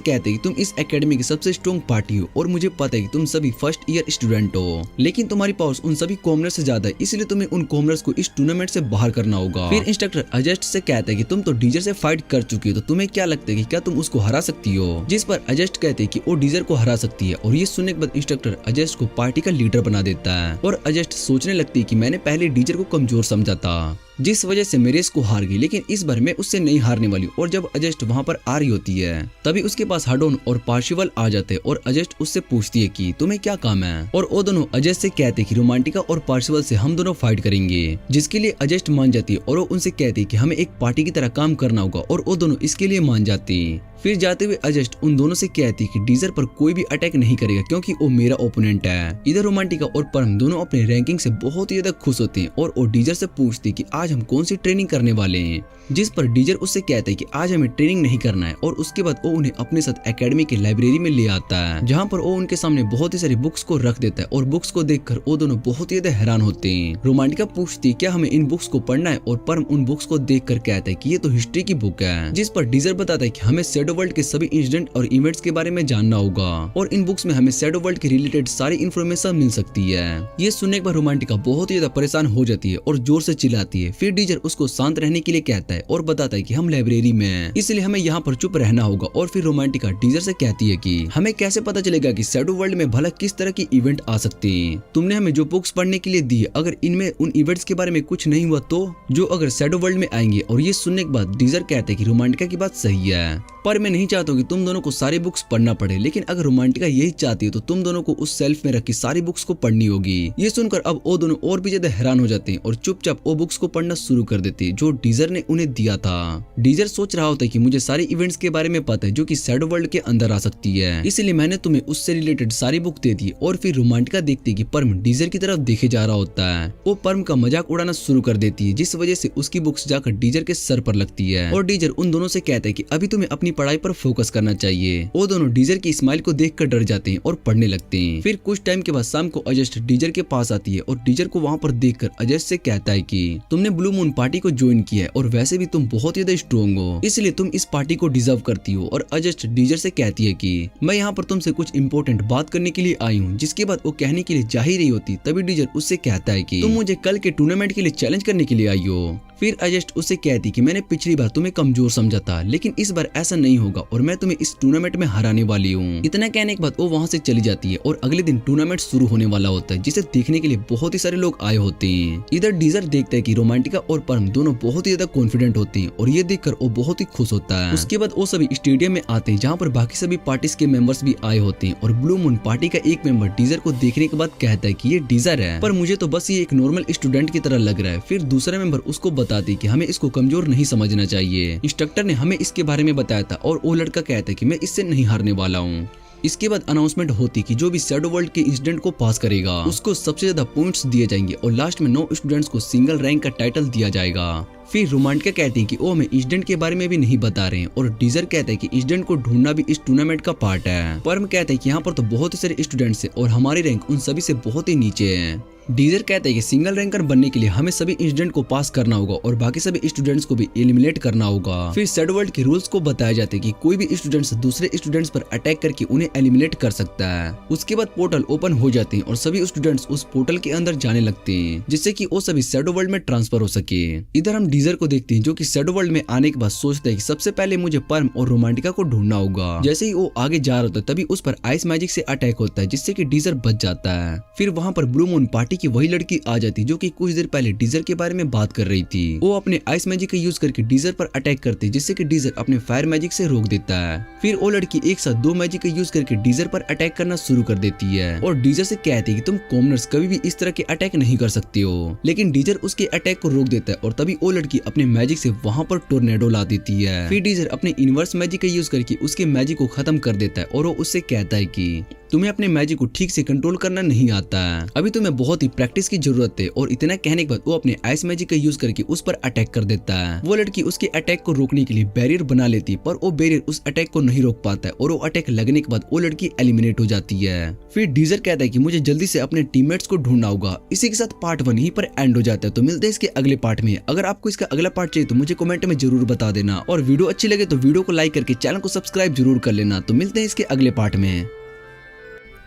कहते हैं कि तुम इस एकेडमी की सबसे स्ट्रॉन्ग पार्टी हो और मुझे पता है कि तुम सभी फर्स्ट ईयर स्टूडेंट हो, लेकिन तुम्हारी पावर्स उन सभी कॉमनर्स से ज्यादा है, इसलिए तुम्हें उन कॉमनर्स को इस टूर्नामेंट से बाहर करना होगा। फिर इंस्ट्रक्टर अजस्ट से कहता है कि तुम तो डीजर से फाइट कर चुकी हो, तो तुम्हें क्या लगता है कि क्या तुम उसको हरा सकती हो? जिस पर अजस्ट कहते हैं कि वो डीजर को हरा सकती है। और ये सुनने के बाद इंस्ट्रक्टर अजस्ट को पार्टी का लीडर बना देता है। और अजस्ट सोचने लगती है कि मैंने पहले डीजर को कमजोर समझा था, जिस वजह से मैं रेस को हार गई, लेकिन इस बार मैं उससे नहीं हारने वाली। और जब अजस्ट वहाँ पर आ रही होती है तभी उसके पास हाडोन और पार्शिवल आ जाते हैं। और अजस्ट उससे पूछती है कि तुम्हें क्या काम है? और वो दोनों अजस्ट से कहते हैं कि रोमांटिका और पार्शिवल से हम दोनों फाइट करेंगे, जिसके लिए अजस्ट मान जाती है। और वो उनसे कहती है कि हमें एक पार्टी की तरह काम करना होगा और वो दोनों इसके लिए मान जाती है। फिर जाते हुए अजस्ट उन दोनों से कहती है कि डीजर पर कोई भी अटैक नहीं करेगा क्योंकि वो मेरा ओपोनेंट है। इधर रोमांटिका और परम दोनों अपने रैंकिंग से बहुत ही ज्यादा खुश होते हैं और वो डीजर से पूछती है कि आज हम कौन सी ट्रेनिंग करने वाले हैं, जिस पर डीजर उससे कहता है कि आज हमें ट्रेनिंग नहीं करना है। और उसके बाद वो उन्हें अपने साथ एकेडमी की लाइब्रेरी में ले आता है जहाँ पर वो उनके सामने बहुत ही सारी बुक्स को रख देता है। और बुक्स को देखकर वो दोनों बहुत ही ज्यादा हैरान होते हैं। रोमांटिका पूछती है क्या हमें इन बुक्स को पढ़ना है, और परम उन बुक्स को देखकर कहता है कि ये तो हिस्ट्री की बुक है। जिस पर डीजर बताता है कि हमें शैडो वर्ल्ड के सभी इंसिडेंट और इवेंट्स के बारे में जानना होगा और इन बुक्स में हमें शैडो वर्ल्ड के रिलेटेड सारी इन्फॉर्मेशन मिल सकती है। ये सुनने के बाद रोमांटिका बहुत ही ज्यादा परेशान हो जाती है और जोर से चिल्लाती है। फिर डीजर उसको शांत रहने के लिए कहता है और बताता है कि हम लाइब्रेरी में हैं, इसलिए हमें यहाँ पर चुप रहना होगा। और फिर रोमांटिका डीजर से कहती है कि हमें कैसे पता चलेगा कि शैडो वर्ल्ड में भला किस तरह की इवेंट आ सकती है? तुमने हमें जो बुक्स पढ़ने के लिए दी, अगर इनमें उन इवेंट्स के बारे में कुछ नहीं हुआ तो, जो अगर शैडो वर्ल्ड में आएंगे। और ये सुनने के बाद डीजर कहते हैं कि रोमांटिका की बात सही है, पर मैं नहीं चाहता कि तुम दोनों को सारी बुक्स पढ़ना पड़े, लेकिन अगर रोमांटिका यही चाहती है तो तुम दोनों को उस सेल्फ में रखी सारी बुक्स को पढ़नी होगी। ये सुनकर अब वो दोनों और भी ज्यादा हैरान हो जाते हैं और चुपचाप वो बुक्स को पढ़ना शुरू कर देते हैं जो डीजर ने उन्हें दिया था। डीजर सोच रहा होता है कि मुझे सारे इवेंट्स के बारे में पता है जो कि शैडो वर्ल्ड के अंदर आ सकती है, इसलिए मैंने तुम्हें उससे रिलेटेड सारी बुक दे दी। और फिर रोमांटिका देखती है कि परम डीजर की तरफ देखे जा रहा होता है। वो परम का मजाक उड़ाना शुरू कर देती है, जिस वजह से उसकी बुक्स जाकर डीजर के सर पर लगती है। और डीजर उन दोनों से कहता है कि अभी तुम्हें अपनी पढ़ाई पर फोकस करना चाहिए। वो दोनों डीजर की स्माइल को देखकर डर जाते हैं और पढ़ने लगते हैं। फिर कुछ टाइम के बाद शाम को अजस्ट डीजर के पास आती है और डीजर को वहाँ पर देखकर अजस्ट से कहता है कि तुमने ब्लू मून पार्टी को ज्वाइन किया है और वैसे भी तुम बहुत ज्यादा स्ट्रॉन्ग हो, इसलिए तुम इस पार्टी को डिजर्व करती हो। और अजस्ट डीजर से कहती है कि मैं यहाँ पर तुमसे कुछ इंपॉर्टेंट बात करने के लिए आई हूँ। जिसके बाद वो कहने के लिए जा ही रही होती तभी डीजर उससे कहता है कि तुम मुझे कल के टूर्नामेंट के लिए चैलेंज करने के लिए आई हो। फिर अजस्ट उससे कहती कि मैंने पिछली बार तुम्हें कमजोर समझा था, लेकिन इस बार ऐसा नहीं होगा और मैं तुम्हें इस टूर्नामेंट में हराने वाली हूँ। इतना कहने के बाद वो वहाँ से चली जाती है और अगले दिन टूर्नामेंट शुरू होने वाला होता है, जिसे देखने के लिए बहुत ही सारे लोग आए होते हैं। इधर डीजर देखता है कि रोमांटिका और परम दोनों बहुत ही ज्यादा कॉन्फिडेंट होते हैं और ये देखकर वो बहुत ही खुश होता है। उसके बाद वो सभी स्टेडियम में आते हैं जहाँ पर बाकी सभी पार्टीज के मेंबर्स भी आए होते हैं। और ब्लू मून पार्टी का एक मेंबर डीजर को देखने के बाद कहता है कि ये डीजर है, पर मुझे तो बस ये एक नॉर्मल स्टूडेंट की तरह लग रहा है। फिर दूसरा मेंबर उसको बताती कि हमें इसको कमजोर नहीं समझना चाहिए, इंस्ट्रक्टर ने हमें इसके बारे में बताया था। और वो लड़का कहता है कि मैं इससे नहीं हारने वाला हूँ। इसके बाद अनाउंसमेंट होती कि जो भी शैडो वर्ल्ड के इंसिडेंट को पास करेगा उसको सबसे ज्यादा पॉइंट्स दिए जाएंगे और लास्ट में 9 स्टूडेंट्स को सिंगल रैंक का टाइटल दिया जाएगा। फिर रोमांटिका कहती है कि वो हमें इंसिडेंट के बारे में भी नहीं बता रहे हैं। और डीजर कहता है कि इंसिडेंट को ढूंढना भी इस टूर्नामेंट का पार्ट है। परम कहता है कि यहाँ पर तो बहुत ही सारे स्टूडेंट्स हैं और हमारी रैंक उन सभी से बहुत ही नीचे है। डीजर कहता है कि सिंगल रैंकर बनने के लिए हमें सभी इंसिडेंट को पास करना होगा और बाकी सभी स्टूडेंट्स को भी एलिमिनेट करना होगा। फिर शैडो वर्ल्ड के रूल्स को बताया जाता है कि कोई भी स्टूडेंट्स दूसरे स्टूडेंट्स पर अटैक करके उन्हें एलिमिनेट कर सकता है। उसके बाद पोर्टल ओपन हो जाते हैं और सभी स्टूडेंट्स उस पोर्टल के अंदर जाने लगते हैं, जिससे कि वो सभी शैडो वर्ल्ड में ट्रांसफर हो सके। इधर हम डीजर को देखते हैं जो कि शैडो वर्ल्ड में आने के बाद सोचता है कि सबसे पहले मुझे पर्म और रोमांटिका को ढूंढना होगा। जैसे ही वो आगे जा रहा होता है तभी उस पर आइस मैजिक से अटैक होता है जिससे कि डीजर बच जाता है। फिर वहाँ पर ब्लू मून पार्टी की वही लड़की आ जाती जो कि कुछ देर पहले डीजर के बारे में बात कर रही थी। वो अपने आइस मैजिक का यूज करके डीजर पर अटैक करती जिससे कि डीजर अपने फायर मैजिक से रोक देता है। फिर वो लड़की एक साथ दो मैजिक का यूज करके डीजर पर अटैक करना शुरू कर देती है और डीजर से कहती है कि तुम कॉमनर्स कभी भी इस तरह के अटैक नहीं कर सकते हो। लेकिन डीजर उसके अटैक को रोक देता है और तभी वो लड़की अपने मैजिक से वहाँ पर टोर्नेडो ला देती है। फिर डीजर अपने इनवर्स मैजिक का यूज करके उसके मैजिक को खत्म कर देता है और वो उससे कहता है कि तुम्हें अपने मैजिक को ठीक से कंट्रोल करना नहीं आता है, अभी तुम्हें बहुत ही प्रैक्टिस की जरूरत है। और इतना कहने के बाद वो अपने आइस मैजिक का यूज करके उस पर अटैक कर देता है। वो लड़की उसके अटैक को रोकने के लिए बैरियर बना लेती है पर वो बैरियर उस अटैक को नहीं रोक पाता है और वो अटैक लगने के बाद वो लड़की एलिमिनेट हो जाती है। फिर डीजर कहता है कि मुझे जल्दी से अपने टीममेट्स को ढूंढना होगा। इसी के साथ पार्ट 1 यहीं पर एंड हो जाता है। तो मिलते हैं इसके अगले पार्ट में। अगर आपको इसका अगला पार्ट चाहिए तो मुझे कमेंट में जरूर बता देना और वीडियो अच्छी लगे तो वीडियो को लाइक करके चैनल को सब्सक्राइब जरूर कर लेना। तो मिलते हैं इसके अगले पार्ट में।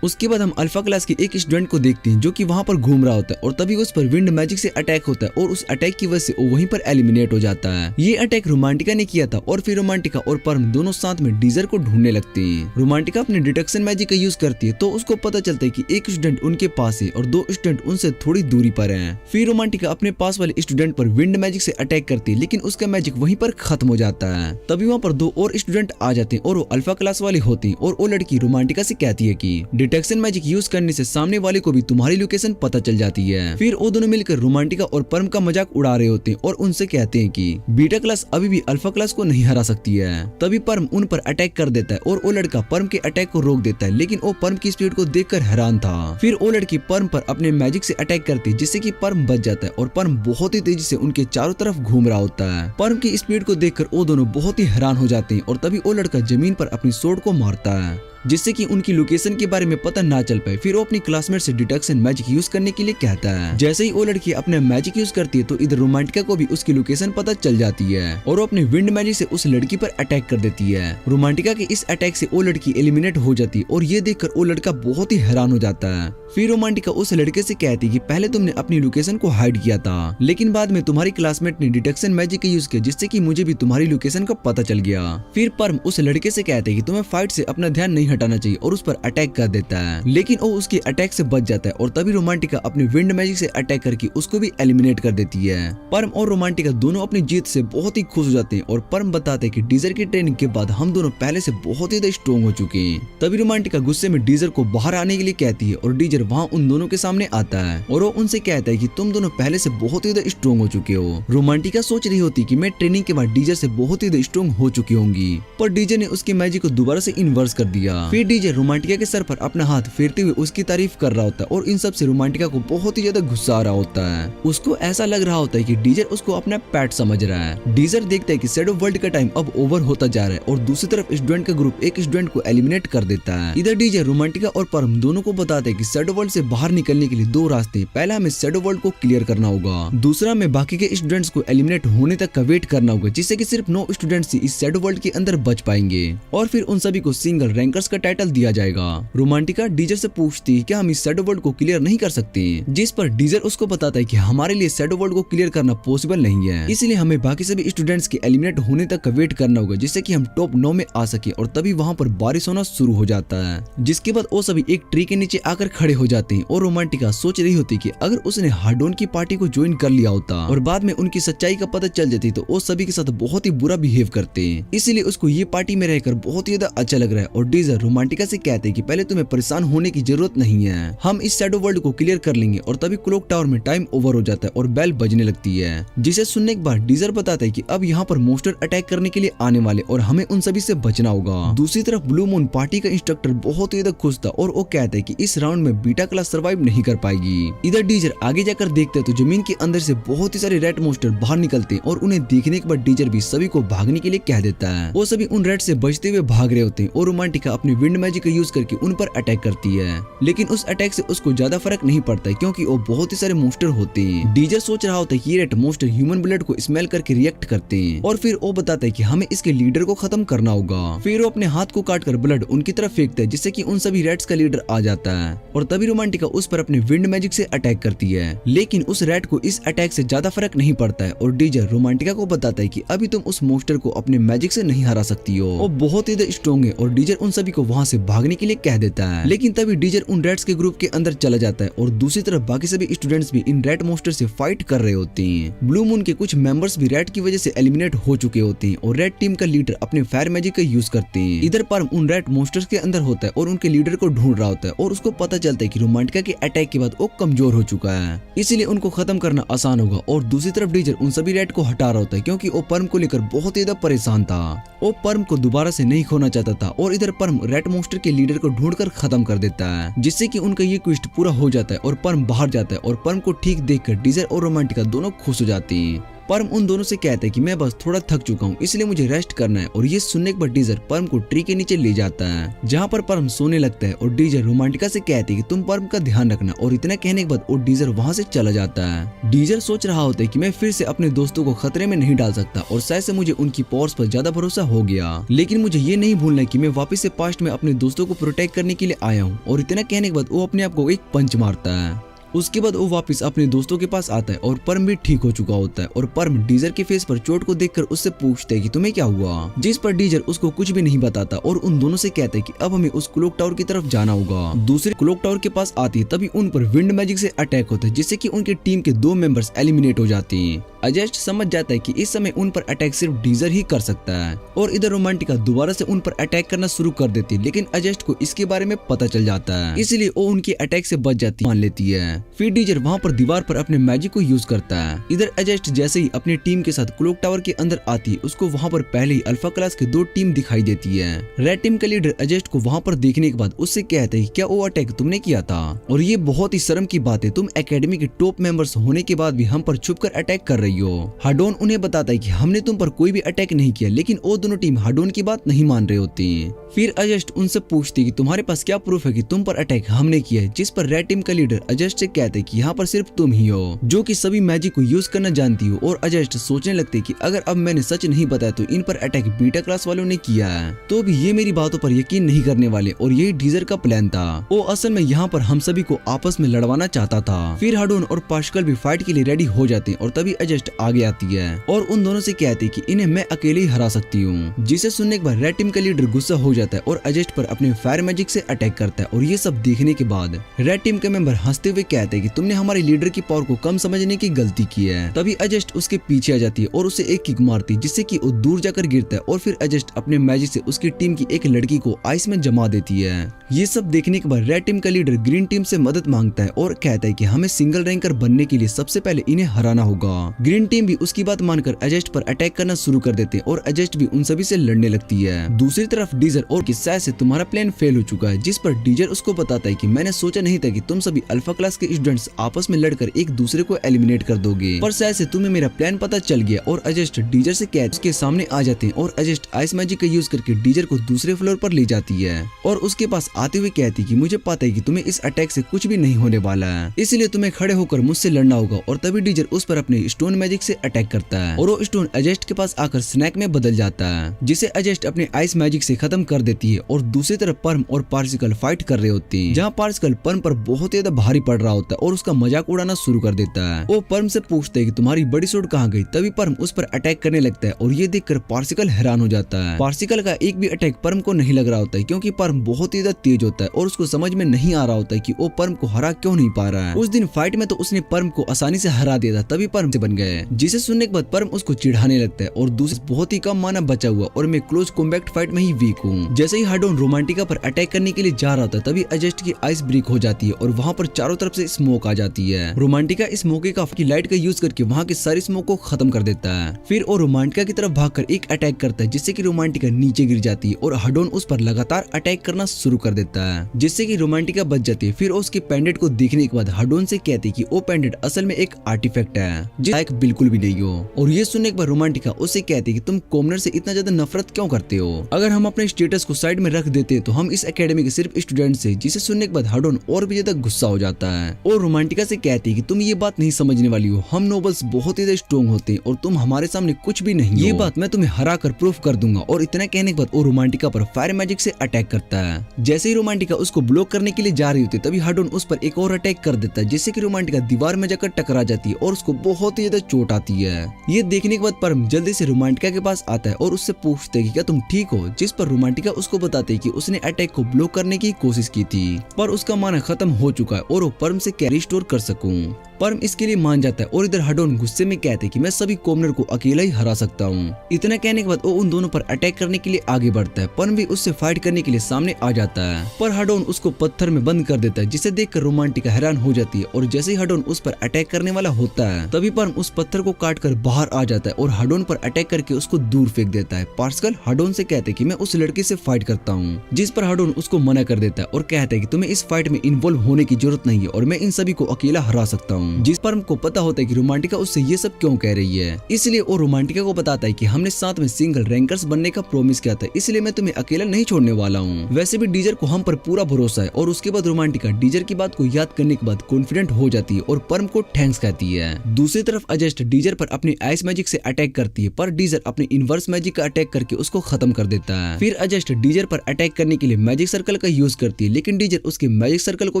उसके बाद हम अल्फा क्लास के एक स्टूडेंट को देखते हैं जो कि वहाँ पर घूम रहा होता है और तभी उस पर विंड मैजिक से अटैक होता है और उस अटैक की वजह से वो वहीं पर एलिमिनेट हो जाता है। ये अटैक रोमांटिका ने किया था और फिर रोमांटिका और पर्म दोनों साथ में डीजर को ढूंढने लगते हैं। रोमांटिका अपने डिटेक्शन मैजिक का यूज करती है तो उसको पता चलता है कि एक स्टूडेंट उनके पास है और दो स्टूडेंट उनसे थोड़ी दूरी पर है। फिर रोमांटिका अपने पास वाले स्टूडेंट पर विंड मैजिक से अटैक करती है लेकिन उसका मैजिक वहीं पर खत्म हो जाता है। तभी वहाँ पर दो और स्टूडेंट आ जाते हैं और वो अल्फा क्लास वाले होते हैं और वो लड़की रोमांटिका से कहती है कि डिटेक्शन मैजिक यूज करने से सामने वाले को भी तुम्हारी लोकेशन पता चल जाती है। फिर वो दोनों मिलकर रोमांटिका और पर्म का मजाक उड़ा रहे होते हैं और उनसे कहते हैं कि बीटा क्लास अभी भी अल्फा क्लास को नहीं हरा सकती है। तभी पर्म उन पर अटैक कर देता है और वो लड़का पर्म के अटैक को रोक देता है लेकिन वो पर्म की स्पीड को देखकर हैरान था। फिर वो लड़की पर्म पर अपने मैजिक से अटैक करती है जिससे कि पर्म बच जाता है और पर्म बहुत ही तेजी से उनके चारों तरफ घूम रहा होता है। पर्म की स्पीड को देखकर वो दोनों बहुत ही हैरान हो जाते हैं और तभी वो लड़का जमीन पर अपनी सोर्ड को मारता है जिससे कि उनकी लोकेशन के बारे में पता ना चल पाए। फिर वो अपनी क्लासमेट से डिटेक्शन मैजिक यूज करने के लिए कहता है। जैसे ही वो लड़की अपने मैजिक यूज करती है तो इधर रोमांटिका को भी उसकी लोकेशन पता चल जाती है और वो अपने विंड मैजिक से उस लड़की पर अटैक कर देती है। रोमांटिका के इस अटैक से वो लड़की एलिमिनेट हो जाती है और ये देखकर वो लड़का बहुत ही हैरान हो जाता है। फिर रोमांटिका उस लड़के से कहती है कि पहले तुमने अपनी लोकेशन को हाइड किया था लेकिन बाद में तुम्हारी क्लासमेट ने डिटेक्शन मैजिक का यूज किया जिससे कि मुझे भी तुम्हारी लोकेशन का पता चल गया। फिर पर्म उस लड़के से कहते हैं कि तुम्हें फाइट से अपना ध्यान नहीं हटाना चाहिए और उस पर अटैक कर देता है लेकिन वो उसके अटैक से बच जाता है और तभी रोमांटिका अपने विंड मैजिक से अटैक करके उसको भी एलिमिनेट कर देती है। पर्म और रोमांटिका दोनों अपनी जीत से बहुत ही खुश हो जाते हैं और पर्म बताते हैं कि डीजर की ट्रेनिंग के बाद हम दोनों पहले से बहुत ही स्ट्रॉन्ग हो चुके हैं। तभी रोमांटिका गुस्से में डीजर को बाहर आने के लिए कहती है और डीजर वहाँ उन दोनों के सामने आता है और वो उनसे कहता है कि तुम दोनों पहले से बहुत ही स्ट्रॉन्ग हो चुके हो। रोमांटिका सोच रही होती कि मैं ट्रेनिंग के बाद डीजर से बहुत ही स्ट्रॉन्ग हो चुकी होंगी पर डीजर ने उसके मैजिक को दोबारा से इन्वर्स कर दिया। फिर डीजर रोमांटिका के सर पर अपना हाथ फेरते हुए उसकी तारीफ कर रहा होता है और इन सब से रोमांटिका को बहुत ही ज्यादा गुस्सा आ रहा होता है। उसको ऐसा लग रहा होता है कि डीजर उसको अपना पेट समझ रहा है। डीजर देखता है कि शैडो वर्ल्ड का टाइम अब ओवर होता जा रहा है और दूसरी तरफ स्टूडेंट का ग्रुप एक स्टूडेंट को एलिमिनेट कर देता है। इधर डीजर रोमांटिका और पर्म दोनों को बताते हैं कि शैडो वर्ल्ड से बाहर निकलने के लिए दो रास्ते। पहला हमें शैडो वर्ल्ड को क्लियर करना होगा, दूसरा हमें बाकी के स्टूडेंट्स को एलिमिनेट होने तक का वेट करना होगा जिससे कि सिर्फ 9 स्टूडेंट्स इस शैडो वर्ल्ड के अंदर बच पाएंगे और फिर उन सभी को सिंगल रैंकर्स का टाइटल दिया जाएगा। रोमांटिका डीजर से पूछती है क्या हम इस शैडो वर्ल्ड को क्लियर नहीं कर सकते, जिस पर डीजर उसको बताता है कि हमारे लिए शैडो वर्ल्ड को क्लियर करना पॉसिबल नहीं है, इसलिए हमें बाकी सभी स्टूडेंट्स के एलिमिनेट होने तक का वेट करना होगा जिससे कि हम टॉप 9 में आ सके। और तभी वहाँ पर बारिश होना शुरू हो जाता है जिसके बाद वो सभी एक ट्री के नीचे आकर खड़े हो जाते हैं और रोमांटिका सोच रही होती कि अगर उसने हार्डोन की पार्टी को ज्वाइन कर लिया होता और बाद में उनकी सच्चाई का पता चल जाती तो वो सभी के साथ बहुत ही बुरा बिहेव करते हैं, इसलिए उसको ये पार्टी में रहकर बहुत ही ज्यादा अच्छा लग रहा है। और डीजर रोमांटिका से कहते हैं कि पहले तुम्हें परेशान होने की जरूरत नहीं है, हम इस शैडो वर्ल्ड को क्लियर कर लेंगे। और तभी क्लॉक टावर में टाइम ओवर हो जाता है और बेल बजने लगती है जिसे सुनने के बाद डीजर बताता है कि अब यहाँ पर मोस्टर अटैक करने के लिए आने वाले और हमें उन सभी से बचना होगा। दूसरी तरफ ब्लू मून पार्टी का इंस्ट्रक्टर बहुत ही ज्यादा खुश था और वो कहता है कि इस राउंड में बीटा क्लास सर्वाइव नहीं कर पाएगी। इधर डीजर आगे जाकर देखते हैं तो जमीन के अंदर से बहुत ही सारे रेड मोस्टर बाहर निकलते हैं और उन्हें देखने के बाद डीजर भी सभी को भागने के लिए कह देता है। वो सभी उन रेड से बचते हुए भाग रहे होते हैं और रोमांटिका अपने अपनी विंड मैजिक का यूज करके उन पर अटैक करती है, लेकिन उस अटैक से उसको ज्यादा फर्क नहीं पड़ता है क्योंकि वो बहुत ही सारे मोस्टर होते हैं। डीजर सोच रहा होता है कि ये रेड मोस्टर ह्यूमन ब्लड को स्मेल करके रिएक्ट करते हैं और फिर वो बताता है कि हमें इसके लीडर को खत्म करना होगा। फिर वो अपने हाथ को काटकर ब्लड उनकी तरफ फेंकता है जिससे कि उन सभी रेड्स का लीडर आ जाता है और तभी रोमांटिका उस पर अपने विंड मैजिक से अटैक करती है, लेकिन उस रेड को इस अटैक से ज्यादा फर्क नहीं पड़ता है और डीजर रोमांटिका को बताता है कि अभी तुम उस मोस्टर को अपने मैजिक से नहीं हरा सकती हो। वो बहुत ही ज्यादा स्ट्रॉन्ग है और डीजर उन सभी को वहाँ से भागने के लिए कह देता है, लेकिन तभी डीजर उन रेड्स के ग्रुप के अंदर चला जाता है और दूसरी तरफ बाकी सभी स्टूडेंट्स भी इन रेड मोस्टर से फाइट कर रहे होते हैं। ब्लू मून के कुछ मेंबर्स भी रेड की वजह से एलिमिनेट हो चुके होते हैं और रेड टीम का लीडर अपने फायर मैजिक का यूज करते हैं। इधर पर्म उन रेड मोस्टर्स के अंदर होता है और उनके लीडर को ढूंढ रहा होता है और उसको पता चलता है कि रोमांटिका के अटैक के बाद वो कमजोर हो चुका है, इसलिए उनको खत्म करना आसान होगा। और दूसरी तरफ डीजर उन सभी रेड को हटा रहा होता है क्योंकि वो पर्म को लेकर बहुत ही ज्यादा परेशान था। वो पर्म को दोबारा से नहीं खोना चाहता था और इधर पर्म रेड मोस्टर के लीडर को ढूंढकर खत्म कर देता है, जिससे कि उनका ये क्वेस्ट पूरा हो जाता है और पर्म बाहर जाता है और पर्म को ठीक देखकर डीजर और रोमांटिका दोनों खुश हो जाते हैं। पर्म उन दोनों से कहता है कि मैं बस थोड़ा थक चुका हूँ इसलिए मुझे रेस्ट करना है और ये सुनने के बाद डीजर पर्म को ट्री के नीचे ले जाता है जहाँ पर पर्म सोने लगता है और डीजर रोमांटिका से कहती है कि तुम पर्म का ध्यान रखना और इतना कहने के बाद वो डीजर वहाँ से चला जाता है। डीजर सोच रहा होता है कि मैं फिर से अपने दोस्तों को खतरे में नहीं डाल सकता और शायद से मुझे उनकी पावर्स पर ज्यादा भरोसा हो गया, लेकिन मुझे ये नहीं भूलना कि मैं वापस से पास्ट में अपने दोस्तों को प्रोटेक्ट करने के लिए आया हूँ। और इतना कहने के बाद वो अपने आप को एक पंच मारता है। उसके बाद वो वापस अपने दोस्तों के पास आता है और पर्म भी ठीक हो चुका होता है और पर्म डीजर के फेस पर चोट को देखकर उससे पूछता है कि तुम्हें क्या हुआ, जिस पर डीजर उसको कुछ भी नहीं बताता और उन दोनों से कहता है कि अब हमें उस क्लॉक टावर की तरफ जाना होगा। दूसरे क्लॉक टावर के पास आती है तभी उन पर विंड मैजिक से अटैक होता है जिससे कि उनकी टीम के 2 मेंबर्स एलिमिनेट हो जाते हैं। अजेस्ट समझ जाता है कि इस समय उन पर अटैक सिर्फ डीजर ही कर सकता है और इधर रोमांटिका दोबारा से उन पर अटैक करना शुरू कर देती है, लेकिन अजेस्ट को इसके बारे में पता चल जाता है इसलिए वो उनके अटैक से बच जाती मान लेती है। फिर डीजर वहाँ पर दीवार पर अपने मैजिक को यूज करता है। इधर अजेस्ट जैसे ही अपनी टीम के साथ क्लॉक टावर के अंदर आती है उसको वहाँ पर पहले ही अल्फा क्लास के 2 टीम दिखाई देती है। रेड टीम का लीडर अजेस्ट को वहाँ पर देखने के बाद उससे कहता है क्या वो अटैक तुमने किया था और ये बहुत ही शर्म की बात है, तुम एकेडमी के टॉप मेंबर्स होने के बाद भी हम पर छुप कर अटैक कर रही हो। हाडोन उन्हें बताता है कि हमने तुम पर कोई भी अटैक नहीं किया, लेकिन वो दोनों टीम हाडोन की बात नहीं मान रहे होते हैं। फिर अजेस्ट उनसे पूछती है कि तुम्हारे पास क्या प्रूफ है कि तुम पर अटैक हमने किया है, जिस पर रेड टीम का लीडर अजेस्ट से कहते हैं कि यहाँ पर सिर्फ तुम ही हो जो कि सभी मैजिक को यूज करना जानती हो। और अजेस्ट सोचने लगते हैं कि अगर अब मैंने सच नहीं बताया तो इन पर अटैक बीटा क्लास वालों ने किया है, तो भी ये मेरी बातों पर यकीन नहीं करने वाले और यही डीजर का प्लान था। वो असल में यहाँ पर हम सभी को आपस में लड़वाना चाहता था। फिर हाडोन और पास्कल भी फाइट के लिए रेडी हो जाते हैं और तभी अजेस्ट आगे आती है और उन दोनों से कहती है कि इन्हें मैं अकेले ही हरा सकती हूँ, जिसे सुनने के बाद रेड टीम का लीडर गुस्सा हो जाता है और अजेस्ट पर अपने फायर मैजिक से अटैक करता है। और ये सब देखने के बाद रेड टीम के मेंबर हंसते हुए कहते हैं कि तुमने हमारे लीडर की पावर को कम समझने की गलती की है। तभी अजेस्ट उसके पीछे आ जाती है और उसे एक किक मारती है जिससे कि वो दूर जाकर गिरता है और फिर अजेस्ट अपने मैजिक से उसकी टीम की एक लड़की को आइस में जमा देती है। ये सब देखने के बाद रेड टीम का लीडर ग्रीन टीम से मदद मांगता है और कहता है कि हमें सिंगल रैंकर बनने के लिए सबसे पहले इन्हें हराना होगा। ग्रीन टीम भी उसकी बात मानकर अजेस्ट पर अटैक करना शुरू कर देते हैं और अजेस्ट भी उन सभी से लड़ने लगती है। दूसरी तरफ डीजर और किस्सा से तुम्हारा प्लान फेल हो चुका है, जिस पर डीजर उसको बताता है कि मैंने सोचा नहीं था कि तुम सभी अल्फा क्लास के स्टूडेंट्स आपस में लड़कर एक दूसरे को एलिमिनेट कर दोगे, पर शायद से तुम्हें मेरा प्लान पता चल गया। और अजेस्ट डीजर से कैच के सामने आ जाते हैं और अजेस्ट आइस मैजिक का यूज करके डीजर को दूसरे फ्लोर पर ले जाती है और उसके पास आते हुए कहती कि मुझे पता है कि तुम्हें इस अटैक से कुछ भी नहीं होने वाला है, इसलिए तुम्हें खड़े होकर मुझसे लड़ना होगा। और तभी डीजर उस पर अपने स्टोन मैजिक से अटैक करता है और वो स्टोन अजेस्ट के पास आकर स्नैक में बदल जाता है, जिसे अजेस्ट अपने आइस मैजिक से खत्म कर देती है। और दूसरी तरफ पर्म और पार्सिकल फाइट कर रहे होते हैं, जहाँ पार्सिकल पर्म पर बहुत ज्यादा भारी पड़ रहा होता है और उसका मजाक उड़ाना शुरू कर देता है। वो पर्म से पूछता है कि तुम्हारी बड़ी सूट कहाँ गई। तभी पर्म उस पर अटैक करने लगता है और ये देखकर पार्सिकल हैरान हो जाता है। पार्सिकल का एक भी अटैक पर्म को नहीं लग रहा होता है क्योंकि पर्म बहुत ही ज्यादा तेज होता है और उसको समझ में नहीं आ रहा होता है कि वो पर्म को हरा क्यों नहीं पा रहा है। उस दिन फाइट में तो उसने पर्म को आसानी से हरा दिया था, तभी पर्म से बन गए, जिसे सुनने के बाद पर्म उसको चिढ़ाने लगता है और दूसरे बहुत ही कम माना बचा हुआ और मैं क्लोज कॉम्बैट फाइट में ही वीक हूँ। जैसे ही हाडोन रोमांटिका पर अटैक करने के लिए जा रहा था तभी अजेस्ट की आइस ब्रेक हो जाती है और वहाँ पर चारों तरफ से स्मोक आ जाती है। रोमांटिका इस मौके का लाइट का यूज करके वहाँ की सारी स्मोक को खत्म कर देता है। फिर वो रोमांटिका की तरफ भागकर एक अटैक करता है जिससे कि रोमांटिका नीचे गिर जाती है और हाडोन उस पर लगातार अटैक करना शुरू कर देता है, जिससे कि रोमांटिका बच जाती है। फिर उसके पेंडेंट को देखने के बाद हाडोन से कहती है कि वो पेंडेंट असल में एक आर्टिफैक्ट है, जिसका एक बिल्कुल भी नहीं हो। और ये सुनने के बाद रोमांटिका उससे कहती है कि तुम कॉमनर से इतना ज्यादा नफरत क्यों करते हो? अगर हम अपने स्टेटस को साइड में रख देते तो हम इस एकेडमी के सिर्फ स्टूडेंट से। जिसे सुनने के बाद हाडोन और भी ज्यादा गुस्सा हो जाता है और रोमांटिका से कहती है कि तुम ये बात नहीं समझने वाली हो, हम नोबल्स बहुत ही स्ट्रॉन्ग होते हैं और तुम हमारे सामने कुछ भी नहीं। ये बात मैं तुम्हें हरा कर प्रूफ कर दूंगा। और इतना कहने के बाद वो रोमांटिका पर फायर मैजिक से अटैक करता है। जैसे ही रोमांटिका उसको ब्लॉक करने के लिए जा रही होती है तभी हाडोन उस पर एक और अटैक कर देता है, जिससे कि रोमांटिका दीवार में जाकर टकरा जाती है और उसको बहुत ही ज्यादा चोट आती है। ये देखने के बाद परम जल्दी से रोमांटिका के पास आता है और उससे पूछते है कि क्या तुम ठीक हो? जिस पर रोमांटिका उसको बताते है कि उसने अटैक को ब्लॉक करने की कोशिश की थी पर उसका माना खत्म हो चुका है और वो परम से कैरी स्टोर कर सकूं। परम इसके लिए मान जाता है और इधर हाडोन गुस्से में कहते हैं कि मैं सभी कॉमनर को अकेला ही हरा सकता हूँ। इतना कहने के बाद वो उन दोनों पर अटैक करने के लिए आगे बढ़ता है। परम भी उससे फाइट करने के लिए सामने आ जाता है पर हाडोन उसको पत्थर में बंद कर देता है, जिसे देखकर रोमांटिका हैरान हो जाती है। और जैसे ही हाडोन उस पर अटैक करने वाला होता है तभी परम उस पत्थर को काट कर बाहर आ जाता है और हाडोन पर अटैक करके उसको दूर फेंक देता है। पार्सकल हाडोन से कहते हैं कि मैं उस लड़की से फाइट करता हूँ, जिस पर हाडोन उसको मना कर देता है और कहता है कि तुम्हें इस फाइट में इन्वॉल्व होने की जरूरत नहीं है और मैं इन सभी को अकेला हरा सकता हूँ। जिस परम को पता होता है कि रोमांटिका उससे ये सब क्यों कह रही है, इसलिए वो रोमांटिका को बताता है कि हमने साथ में सिंगल रैंकर्स बनने का प्रॉमिस किया था, इसलिए मैं तुम्हें अकेला नहीं छोड़ने वाला हूँ। वैसे भी डीजर को हम पर पूरा भरोसा है। और उसके बाद रोमांटिका डीजर की बात को याद करने के बाद कॉन्फिडेंट हो जाती है और परम को थैंक्स कहती है। दूसरी तरफ अजस्ट डीजर पर अपनी आइस मैजिक से अटैक करती है पर डीजर अपने इनवर्स मैजिक का अटैक करके उसको खत्म कर देता है। फिर अजस्ट डीजर पर अटैक करने के लिए मैजिक सर्कल का यूज करती है, लेकिन डीजर उसके मैजिक सर्कल को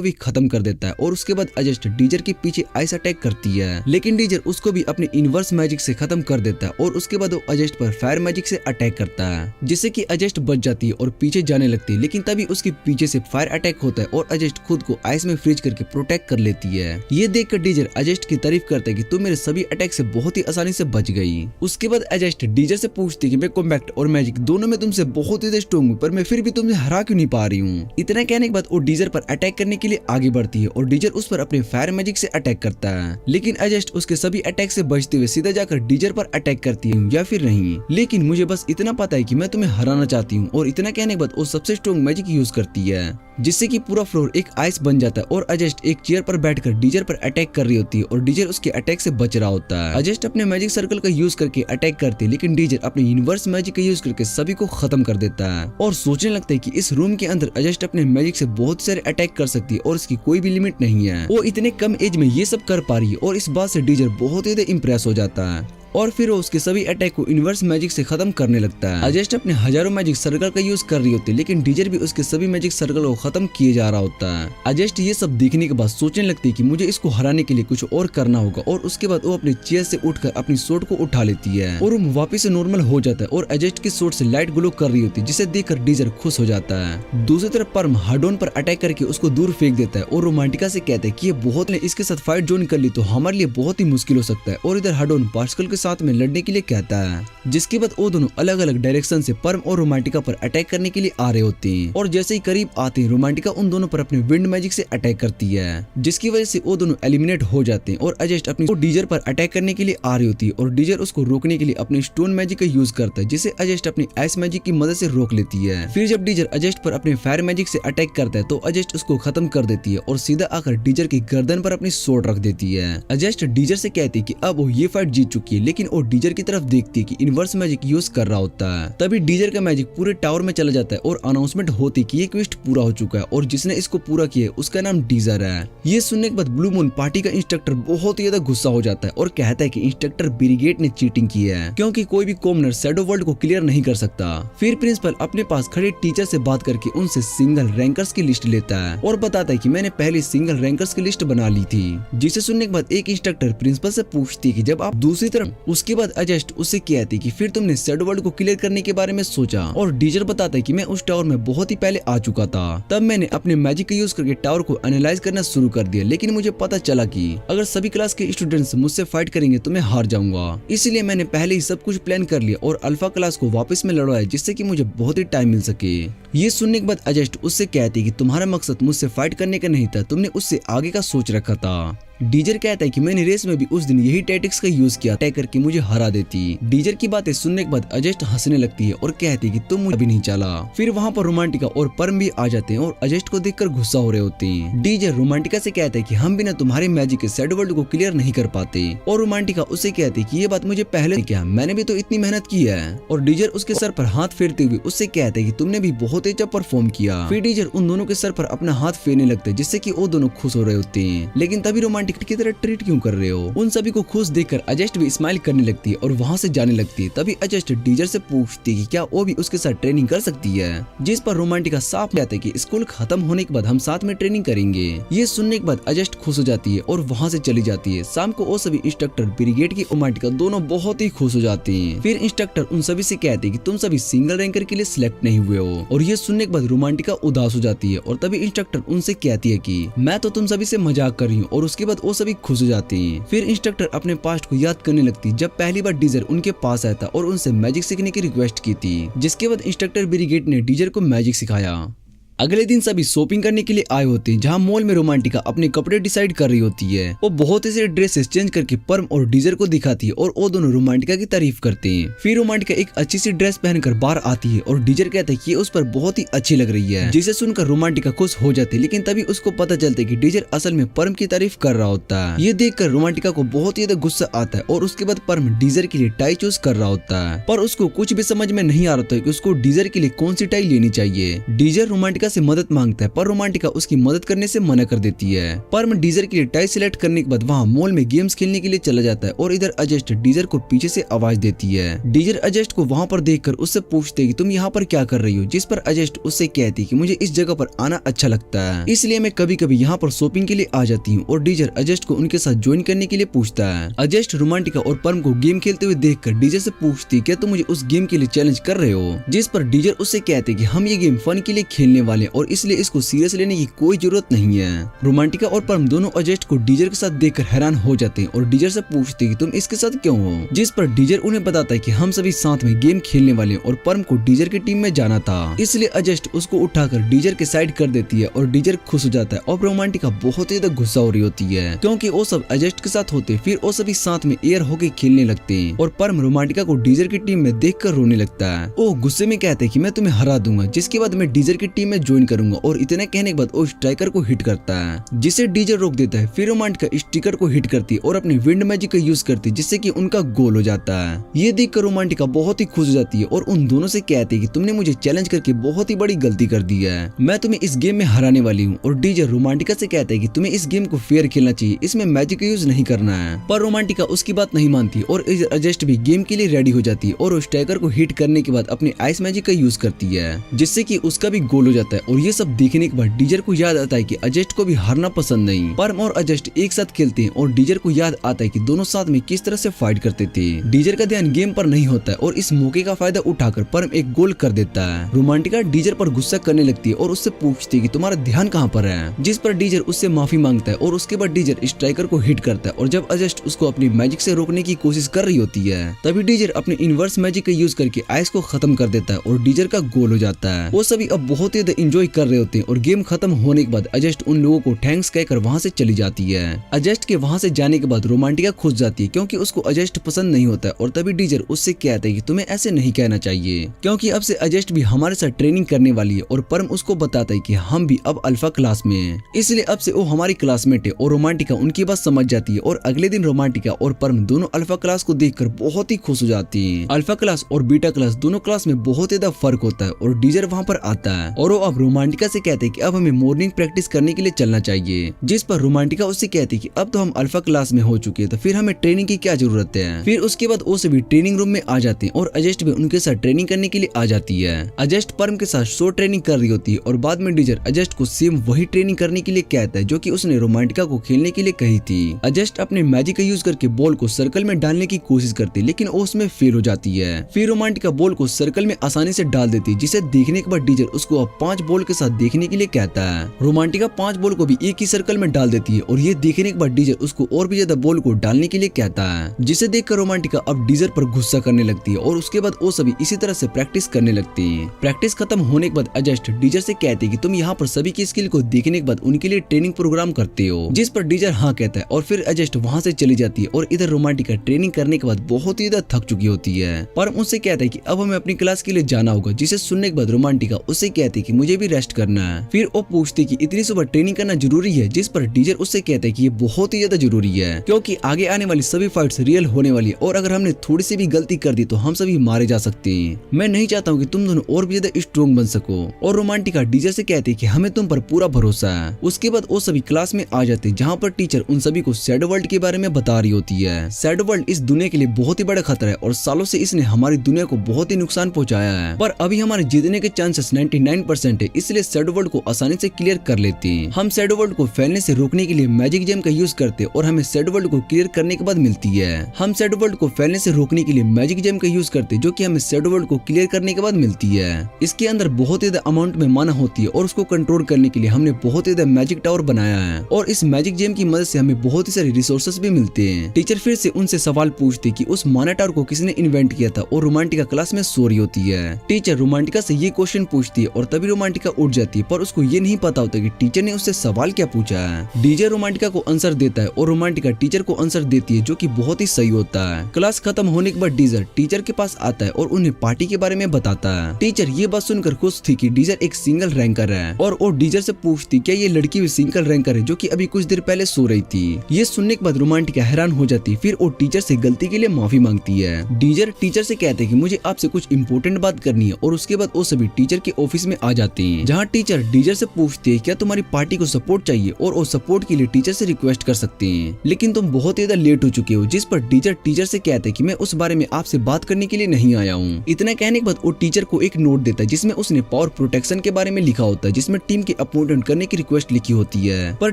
भी खत्म कर देता है। और उसके बाद अजस्ट डीजर के पीछे आइस अटैक करती है, लेकिन डीजर उसको भी अपने इनवर्स मैजिक से खत्म कर देता है। और उसके बाद वो अजस्ट पर फायर मैजिक से अटैक करता है, जिससे कि अजस्ट बच जाती है और पीछे जाने लगती है। लेकिन तभी उसके पीछे से फायर अटैक होता है और अजस्ट खुद को आइस में फ्रीज करके प्रोटेक्ट कर लेती है। ये देखकर डीजर अजस्ट की तारीफ करता है कि तुम मेरे सभी अटैक से बहुत ही आसानी से बच गई। उसके बाद अजस्ट डीजर से पूछती है कि मैं कॉम्बैक्ट और मैजिक दोनों में तुमसे बहुत ही स्ट्रॉन्ग हूँ, पर मैं फिर भी तुम्हें हरा क्यों नहीं पा रही हूँ। इतना कहने के बाद वो डीजर पर अटैक करने के लिए आगे बढ़ती है और डीजर उस पर अपने फायर मैजिक से अटैक करता है, लेकिन अजस्ट उसके सभी अटैक से बचते हुए सीधा जाकर डीजर पर अटैक करती है या फिर नहीं। लेकिन मुझे बस इतना पता है कि मैं तुम्हें हराना चाहती हूँ। और इतना कहने के बाद वो सबसे स्ट्रॉन्ग मैजिक यूज करती है, जिससे कि पूरा फ्लोर एक आइस बन जाता है और अजस्ट एक चेयर पर बैठकर डीजर पर अटैक कर रही होती है और डीजर उसके अटैक से बच रहा होता है। अजस्ट अपने मैजिक सर्कल का यूज करके अटैक करती है, लेकिन डीजर अपने यूनिवर्स मैजिक का यूज करके सभी को खत्म कर देता है और सोचने लगता है कि इस रूम के अंदर अजस्ट अपने मैजिक से बहुत सारे अटैक कर सकती है और इसकी कोई भी लिमिट नहीं है। वो इतने कम एज में ये सब कर पा रही है और इस बात से डीजर बहुत ही इम्प्रेस हो जाता है और फिर वो उसके सभी अटैक को इनवर्स मैजिक से खत्म करने लगता है। अजस्ट अपने हजारों मैजिक सर्कल का यूज कर रही होती है, लेकिन डीजर भी उसके सभी मैजिक सर्कल को खत्म किए जा रहा होता है। अजस्ट ये सब देखने के बाद सोचने लगती है कि मुझे इसको हराने के लिए कुछ और करना होगा और उसके बाद वो अपनी चेयर से उठकर अपनी सोर्ड को उठा लेती है और वो वापस से नॉर्मल हो जाता है और अजस्ट की सोर्ड से लाइट ग्लो कर रही होती है, जिसे देखकर डीजर खुश हो जाता है। दूसरी तरफ परम हाडोन पर अटैक करके उसको दूर फेंक देता है और रोमांटिका से कहता है कि ये बहुत इसके साथ फाइट ज्वाइन कर ली तो हमारे लिए बहुत ही मुश्किल हो सकता है। और इधर हाडोन पार्सकल के साथ में लड़ने के लिए कहता है, जिसके बाद वो दोनों अलग अलग डायरेक्शन से परम और रोमांटिका पर अटैक करने के लिए आ रहे होते हैं। और जैसे ही करीब आते हैं रोमांटिका उन दोनों पर अपने विंड मैजिक से अटैक करती है, जिसकी वजह से वो दोनों एलिमिनेट हो जाते हैं। और अजस्ट अपनी डीजर पर अटैक करने के लिए आ रही होती है और डीजर उसको रोकने के लिए अपने स्टोन मैजिक का यूज करता है, जिसे अजस्ट अपनी आइस मैजिक की मदद से रोक लेती है। फिर जब डीजर अजस्ट पर अपने फायर मैजिक से अटैक करता है तो अजस्ट उसको खत्म कर देती है और सीधा आकर डीजर की गर्दन पर अपनी सोर्ड रख देती है। अजस्ट डीजर से कहती है कि अब वो ये फाइट जीत चुकी है, लेकिन वो डीजर की तरफ देखती है कि इनवर्स मैजिक यूज कर रहा होता है। तभी डीजर का मैजिक पूरे टावर में चला जाता है और अनाउंसमेंट होती कि ये क्वेस्ट पूरा हो चुका है और जिसने इसको पूरा किया उसका नाम डीजर है। ये सुनने के बाद ब्लू मून पार्टी का इंस्ट्रक्टर बहुत ही ज्यादा गुस्सा हो जाता है और कहता है कि इंस्ट्रक्टर ब्रिगेड ने चीटिंग की है, क्योंकि कोई भी कॉमनर शैडो वर्ल्ड को क्लियर नहीं कर सकता। फिर प्रिंसिपल अपने पास खड़े टीचर से बात करके उनसे सिंगल रैंकर्स की लिस्ट लेता है और बताता है कि मैंने पहले सिंगल रैंकर्स की लिस्ट बना ली थी। जिसे सुनने के बाद एक इंस्ट्रक्टर प्रिंसिपल से पूछती है कि जब आप दूसरी तरफ उसके बाद अजस्ट उससे कहती कि फिर तुमने शैडो वर्ल्ड को क्लियर करने के बारे में सोचा। और डीजर बताता है कि मैं उस टावर में बहुत ही पहले आ चुका था, तब मैंने अपने मैजिक का यूज करके टावर को एनालाइज करना शुरू कर दिया, लेकिन मुझे पता चला कि अगर सभी क्लास के स्टूडेंट्स मुझसे फाइट करेंगे तो मैं हार जाऊंगा। इसलिए मैंने पहले ही सब कुछ प्लान कर लिया और अल्फा क्लास को वापस में लड़वाया, जिससे कि मुझे बहुत ही टाइम मिल सके। ये सुनने के बाद अजस्ट उससे कहती कि तुम्हारा मकसद मुझसे फाइट करने का नहीं था, तुमने उससे आगे का सोच रखा था। डीजर कहता है कि मैंने रेस में भी उस दिन यही टैक्टिक्स का यूज किया, तय करके मुझे हरा देती। डीजर की बातें सुनने के बाद अजस्ट हंसने लगती है और कहती है कि तुम मुझे अभी नहीं चला। फिर वहाँ पर रोमांटिका और परम भी आ जाते हैं और अजस्ट को देखकर गुस्सा हो रहे होते हैं। डीजर रोमांटिका से कहता है कि हम बिना तुम्हारे मैजिक के सेड वर्ल्ड को क्लियर नहीं कर पाते, और रोमांटिका उससे कहती है कि ये बात मुझे पहले क्या, मैंने भी तो इतनी मेहनत की है। और डीजर उसके सर पर हाथ फेरते हुए उससे कहता है कि तुमने भी बहुत अच्छा परफॉर्म किया। फिर डीजर उन दोनों के सर पर अपना हाथ फेरने लगते हैं, जिससे कि वो दोनों खुश हो रहे होते हैं। लेकिन तभी रोमांटिक की तरह ट्रीट क्यों कर रहे हो? उन सभी को खुश देखकर अजस्ट भी स्माइल करने लगती है और वहाँ से जाने लगती है। तभी अजस्ट डीजर से पूछती है कि क्या वो भी उसके साथ ट्रेनिंग कर सकती है, जिस पर रोमांटिका साफ कहता है कि स्कूल खत्म होने के बाद हम साथ में ट्रेनिंग करेंगे। ये सुनने के बाद अजस्ट खुश हो जाती है और वहाँ से चली जाती है। शाम को वो सभी इंस्ट्रक्टर, ब्रिगेड की रोमांटिका दोनों बहुत ही खुश हो जाते हैं। फिर इंस्ट्रक्टर उन सभी से कहते हैं कि तुम सभी सिंगल रैंकर के लिए सिलेक्ट नहीं हुए हो, और ये सुनने के बाद रोमांटिका उदास हो जाती है। और तभी इंस्ट्रक्टर उनसे कहती है कि मैं तो तुम सभी से मजाक कर रही हूँ, और उसके बाद वो सभी खुश हो जाते हैं। फिर इंस्ट्रक्टर अपने पास्ट को याद करने लगती है, जब पहली बार डीजर उनके पास आया था और उनसे मैजिक सीखने की रिक्वेस्ट की थी, जिसके बाद इंस्ट्रक्टर ब्रिगेड ने डीजर को मैजिक सिखाया। अगले दिन सभी शॉपिंग करने के लिए आए होते हैं, जहाँ मॉल में रोमांटिका अपने कपड़े डिसाइड कर रही होती है। वो बहुत से ड्रेसेस चेंज करके परम और डीजर को दिखाती है और वो दोनों रोमांटिका की तारीफ करते हैं। फिर रोमांटिका एक अच्छी सी ड्रेस पहनकर बाहर आती है और डीजर कहता है कि उस पर बहुत ही अच्छी लग रही है, जिसे सुनकर रोमांटिका खुश हो जाती है। लेकिन तभी उसको पता चलता है कि डीजर असल में परम की तारीफ कर रहा होता है। ये देखकर रोमांटिका को बहुत ही ज्यादा गुस्सा आता है और उसके बाद परम डीजर के लिए टाई चूज कर रहा होता है, पर उसको कुछ भी समझ में नहीं आ रहा था कि उसको डीजर के लिए कौन सी टाई लेनी चाहिए। डीजर रोमांटिका से मदद मांगता है, पर रोमांटिका उसकी मदद करने से मना कर देती है। परम डीजर के लिए टाई सिलेक्ट करने के बाद वहाँ मॉल में गेम्स खेलने के लिए चला जाता है और इधर अजस्ट डीजर को पीछे से आवाज देती है। डीजर अजस्ट को वहाँ पर देखकर उससे पूछते कि तुम यहाँ पर क्या कर रही हो, जिस पर अजस्ट उससे कहती कि मुझे इस जगह पर आना अच्छा लगता है, इसलिए मैं कभी कभी यहाँ पर शॉपिंग के लिए आ जाती हूँ। और डीजर अजस्ट को उनके साथ ज्वाइन करने के लिए पूछता है। अजस्ट रोमांटिका और परम को गेम खेलते हुए देखकर डीजर से पूछती क्या तुम मुझे उस गेम के लिए चैलेंज कर रहे हो, जिस पर डीजर उससे कहते कि हम ये गेम फन के लिए खेलने वाले और इसलिए इसको सीरियस लेने की कोई जरूरत नहीं है। रोमांटिका और परम दोनों अजस्ट को डीजर के साथ देखकर हैरान हो जाते हैं और डीजर से पूछते कि तुम इसके साथ क्यों हो, जिस पर डीजर उन्हें बताता है कि हम सभी साथ में गेम खेलने वाले और परम को डीजर की टीम में जाना था, इसलिए अजस्ट उसको उठाकर डीजर के साइड कर देती है और डीजर खुश हो जाता है। और रोमांटिका बहुत ही ज्यादा गुस्सा हो रही होती है क्योंकि वो सब अजस्ट के साथ होते। फिर वो सभी साथ में एयर हॉकी खेलने लगते हैं और परम रोमांटिका को डीजर की टीम में देखकर रोने लगता है। वो गुस्से में कहते हैं कि मैं तुम्हें हरा दूंगा, जिसके बाद मैं डीजर की टीम में ज्वाइन करूंगा। और इतने कहने के बाद वो स्ट्राइकर को हिट करता है, जिसे डीजर रोक देता है। फिर रोमांटिका स्टिकर को हिट करती है और अपने विंड मैजिक का यूज करती है, जिससे कि उनका गोल हो जाता है। ये देखकर रोमांटिका बहुत ही खुश हो जाती है और उन दोनों से कहती है कि तुमने मुझे चैलेंज करके बहुत ही बड़ी गलती कर दी है, मैं तुम्हें इस गेम में हराने वाली हूँ। और डीजर रोमांटिका से कहता है कि तुम्हें इस गेम को फेयर खेलना चाहिए, इसमें मैजिक का यूज नहीं करना है। पर रोमांटिका उसकी बात नहीं मानती और अजस्ट भी गेम के लिए रेडी हो जाती है और उस स्ट्राइकर को हिट करने के बाद अपने आइस मैजिक का यूज करती है, जिससे कि उसका भी गोल हो जाता है। और ये सब देखने के बाद डीजर को याद आता है कि अजस्ट को भी हारना पसंद नहीं। परम और अजस्ट एक साथ खेलते हैं और डीजर को याद आता है कि दोनों साथ में किस तरह से फाइट करते थे। डीजर का ध्यान गेम पर नहीं होता है और इस मौके का फायदा उठाकर परम एक गोल कर देता है। रोमांटिका डीजर पर गुस्सा करने लगती है और उससे पूछती है कि तुम्हारा ध्यान कहाँ पर है, जिस पर डीजर उससे माफी मांगता है और उसके बाद डीजर स्ट्राइकर को हिट करता है। और जब अजस्ट उसको अपनी मैजिक से रोकने की कोशिश कर रही होती है, तभी डीजर अपने इनवर्स मैजिक का यूज करके आइस को खत्म कर देता है और डीजर का गोल हो जाता है। वो सभी अब बहुत ही एंजॉय कर रहे होते हैं और गेम खत्म होने के बाद अजस्ट उन लोगों को थैंक्स कहकर वहाँ से चली जाती है। अजस्ट के वहाँ से जाने के बाद रोमांटिका खुश जाती है क्योंकि उसको अजस्ट पसंद नहीं होता है। और तभी डीजर उससे कहता है कि तुम्हें ऐसे नहीं कहना चाहिए, क्योंकि अब से अजस्ट भी हमारे साथ ट्रेनिंग करने वाली है। और परम उसको बताता है कि हम भी अब अल्फा क्लास में हैं, इसलिए अब से वो हमारी क्लासमेट है। और रोमांटिका उनकी बात समझ जाती है और अगले दिन रोमांटिका और परम दोनों अल्फा क्लास को देखकर बहुत ही खुश हो जाती है। अल्फा क्लास और बीटा क्लास दोनों क्लास में बहुत ज्यादा फर्क होता है और डीजर वहाँ पर आता है और वो अब रोमांटिका से कहते हैं कि अब हमें मॉर्निंग प्रैक्टिस करने के लिए चलना चाहिए, जिस पर रोमांटिका उससे कहती है कि अब तो हम अल्फा क्लास में हो चुके हैं, तो फिर हमें ट्रेनिंग की क्या जरूरत है। फिर उसके बाद वो सभी ट्रेनिंग रूम में आ जाते हैं और अजस्ट भी उनके साथ ट्रेनिंग करने के लिए आ जाती है। अजस्ट परम के साथ शो ट्रेनिंग कर रही होती है और बाद में डीजर अजस्ट को सेम वही ट्रेनिंग करने के लिए कहता है जो कि उसने रोमांटिका को खेलने के लिए कही थी। अजस्ट अपने मैजिक का यूज करके बॉल को सर्कल में डालने की कोशिश करती है, लेकिन वो उसमें फेल हो जाती है। फिर रोमांटिका बॉल को सर्कल में आसानी से डाल देती है, जिसे देखने के बाद डीजर उसको अब 5 5 बॉल के साथ देखने के लिए कहता है। रोमांटिका 5 बॉल को भी एक ही सर्कल में डाल देती है और ये देखने के बाद डीजर उसको और भी ज्यादा बॉल को डालने के लिए कहता है, जिसे देखकर रोमांटिका अब डीजर पर गुस्सा करने लगती है और उसके बाद वो सभी इसी तरह से प्रैक्टिस करने लगती है। प्रैक्टिस खत्म होने के बाद एडजस्ट डीजर से कहते हैं कि तुम यहाँ पर सभी की स्किल को देखने के बाद उनके लिए ट्रेनिंग प्रोग्राम करते हो, जिस पर डीजर हाँ कहता है और फिर एडजस्ट वहाँ से चली जाती है। और इधर रोमांटिका ट्रेनिंग करने के बाद बहुत ही ज्यादा थक चुकी होती है, पर उससे कहता है कि अब हमें अपनी क्लास के लिए जाना होगा, जिसे सुनने के बाद रोमांटिका उससे कहती है कि मुझे भी रेस्ट करना है। फिर वो पूछती कि इतनी सुबह ट्रेनिंग करना जरूरी है, जिस पर डीजर उससे कहता है कि ये बहुत ही ज्यादा जरूरी है, क्योंकि आगे आने वाली सभी फाइट्स रियल होने वाली है और अगर हमने थोड़ी सी भी गलती कर दी तो हम सभी मारे जा सकते हैं। मैं नहीं चाहता हूँ कि तुम दोनों और भी ज्यादा स्ट्रॉन्ग बन सको। और रोमांटिका डीजर से कहती है कि हमें तुम पर पूरा भरोसा है। उसके बाद वो सभी क्लास में आ जाते हैं, जहाँ पर टीचर उन सभी को शैडो वर्ल्ड के बारे में बता रही होती है। शैडो वर्ल्ड इस दुनिया के लिए बहुत ही बड़ा खतरा है और सालों से इसने हमारी दुनिया को बहुत ही नुकसान पहुंचाया है, पर अभी हमारे जीतने के चांसेस 99% है, इसलिए शैडो वर्ल्ड को आसानी से क्लियर कर लेते हैं। हम शैडो वर्ल्ड को फैलने से रोकने के लिए मैजिक जेम का यूज करते हैं और हमें शैडो वर्ल्ड को क्लियर करने के बाद मिलती है। हम शैडो वर्ल्ड को फैलने से रोकने के लिए मैजिक जेम का यूज करते हैं, जो कि हमें शैडो वर्ल्ड को क्लियर करने के बाद मिलती है। इसके अंदर बहुत ज्यादा अमाउंट में माना होती है और उसको कंट्रोल करने के लिए हमने बहुत ज्यादा मैजिक टावर बनाया है और इस मैजिक जेम की मदद से हमें बहुत ही सारे रिसोर्सेस भी मिलते हैं। टीचर फिर से उनसे सवाल पूछती कि उस माना टावर को किसने इन्वेंट किया था और रोमांटिका क्लास में सो रही होती है। टीचर रोमांटिका से ये क्वेश्चन पूछती है और तभी रोमांटिका उठ जाती है, पर उसको ये नहीं पता होता कि टीचर ने उससे सवाल क्या पूछा है। डीजे रोमांटिका को आंसर देता है और रोमांटिका टीचर को आंसर देती है, जो कि बहुत ही सही होता है। क्लास खत्म होने के बाद डीजर टीचर के पास आता है और उन्हें पार्टी के बारे में बताता है। टीचर ये बात सुनकर खुश थी कि डीजर एक सिंगल रैंकर है और वो डीजर से पूछती क्या ये लड़की भी सिंगल रैंकर है, जो कि अभी कुछ देर पहले सो रही थी। ये सुनने के बाद रोमांटिका हैरान हो जाती, फिर वो टीचर से गलती के लिए माफी मांगती है। डीजर टीचर से कहते हैं कि मुझे आपसे कुछ इंपॉर्टेंट बात करनी है और उसके बाद वो सभी टीचर के ऑफिस में आ जाते हैं, जहाँ टीचर डीजर से पूछते हैं क्या तुम्हारी पार्टी को सपोर्ट चाहिए और वो सपोर्ट के लिए टीचर से रिक्वेस्ट कर सकते हैं, लेकिन तुम बहुत ज्यादा लेट हो चुके हो। जिस पर डीजर टीचर से कहते हैं कि मैं उस बारे में आपसे बात करने के लिए नहीं आया हूँ। इतना कहने के बाद वो टीचर को एक नोट देता है जिसमें उसने पावर प्रोटेक्शन के बारे में लिखा होता है, जिसमें टीम के अपॉइंटमेंट करने की रिक्वेस्ट लिखी होती है। पर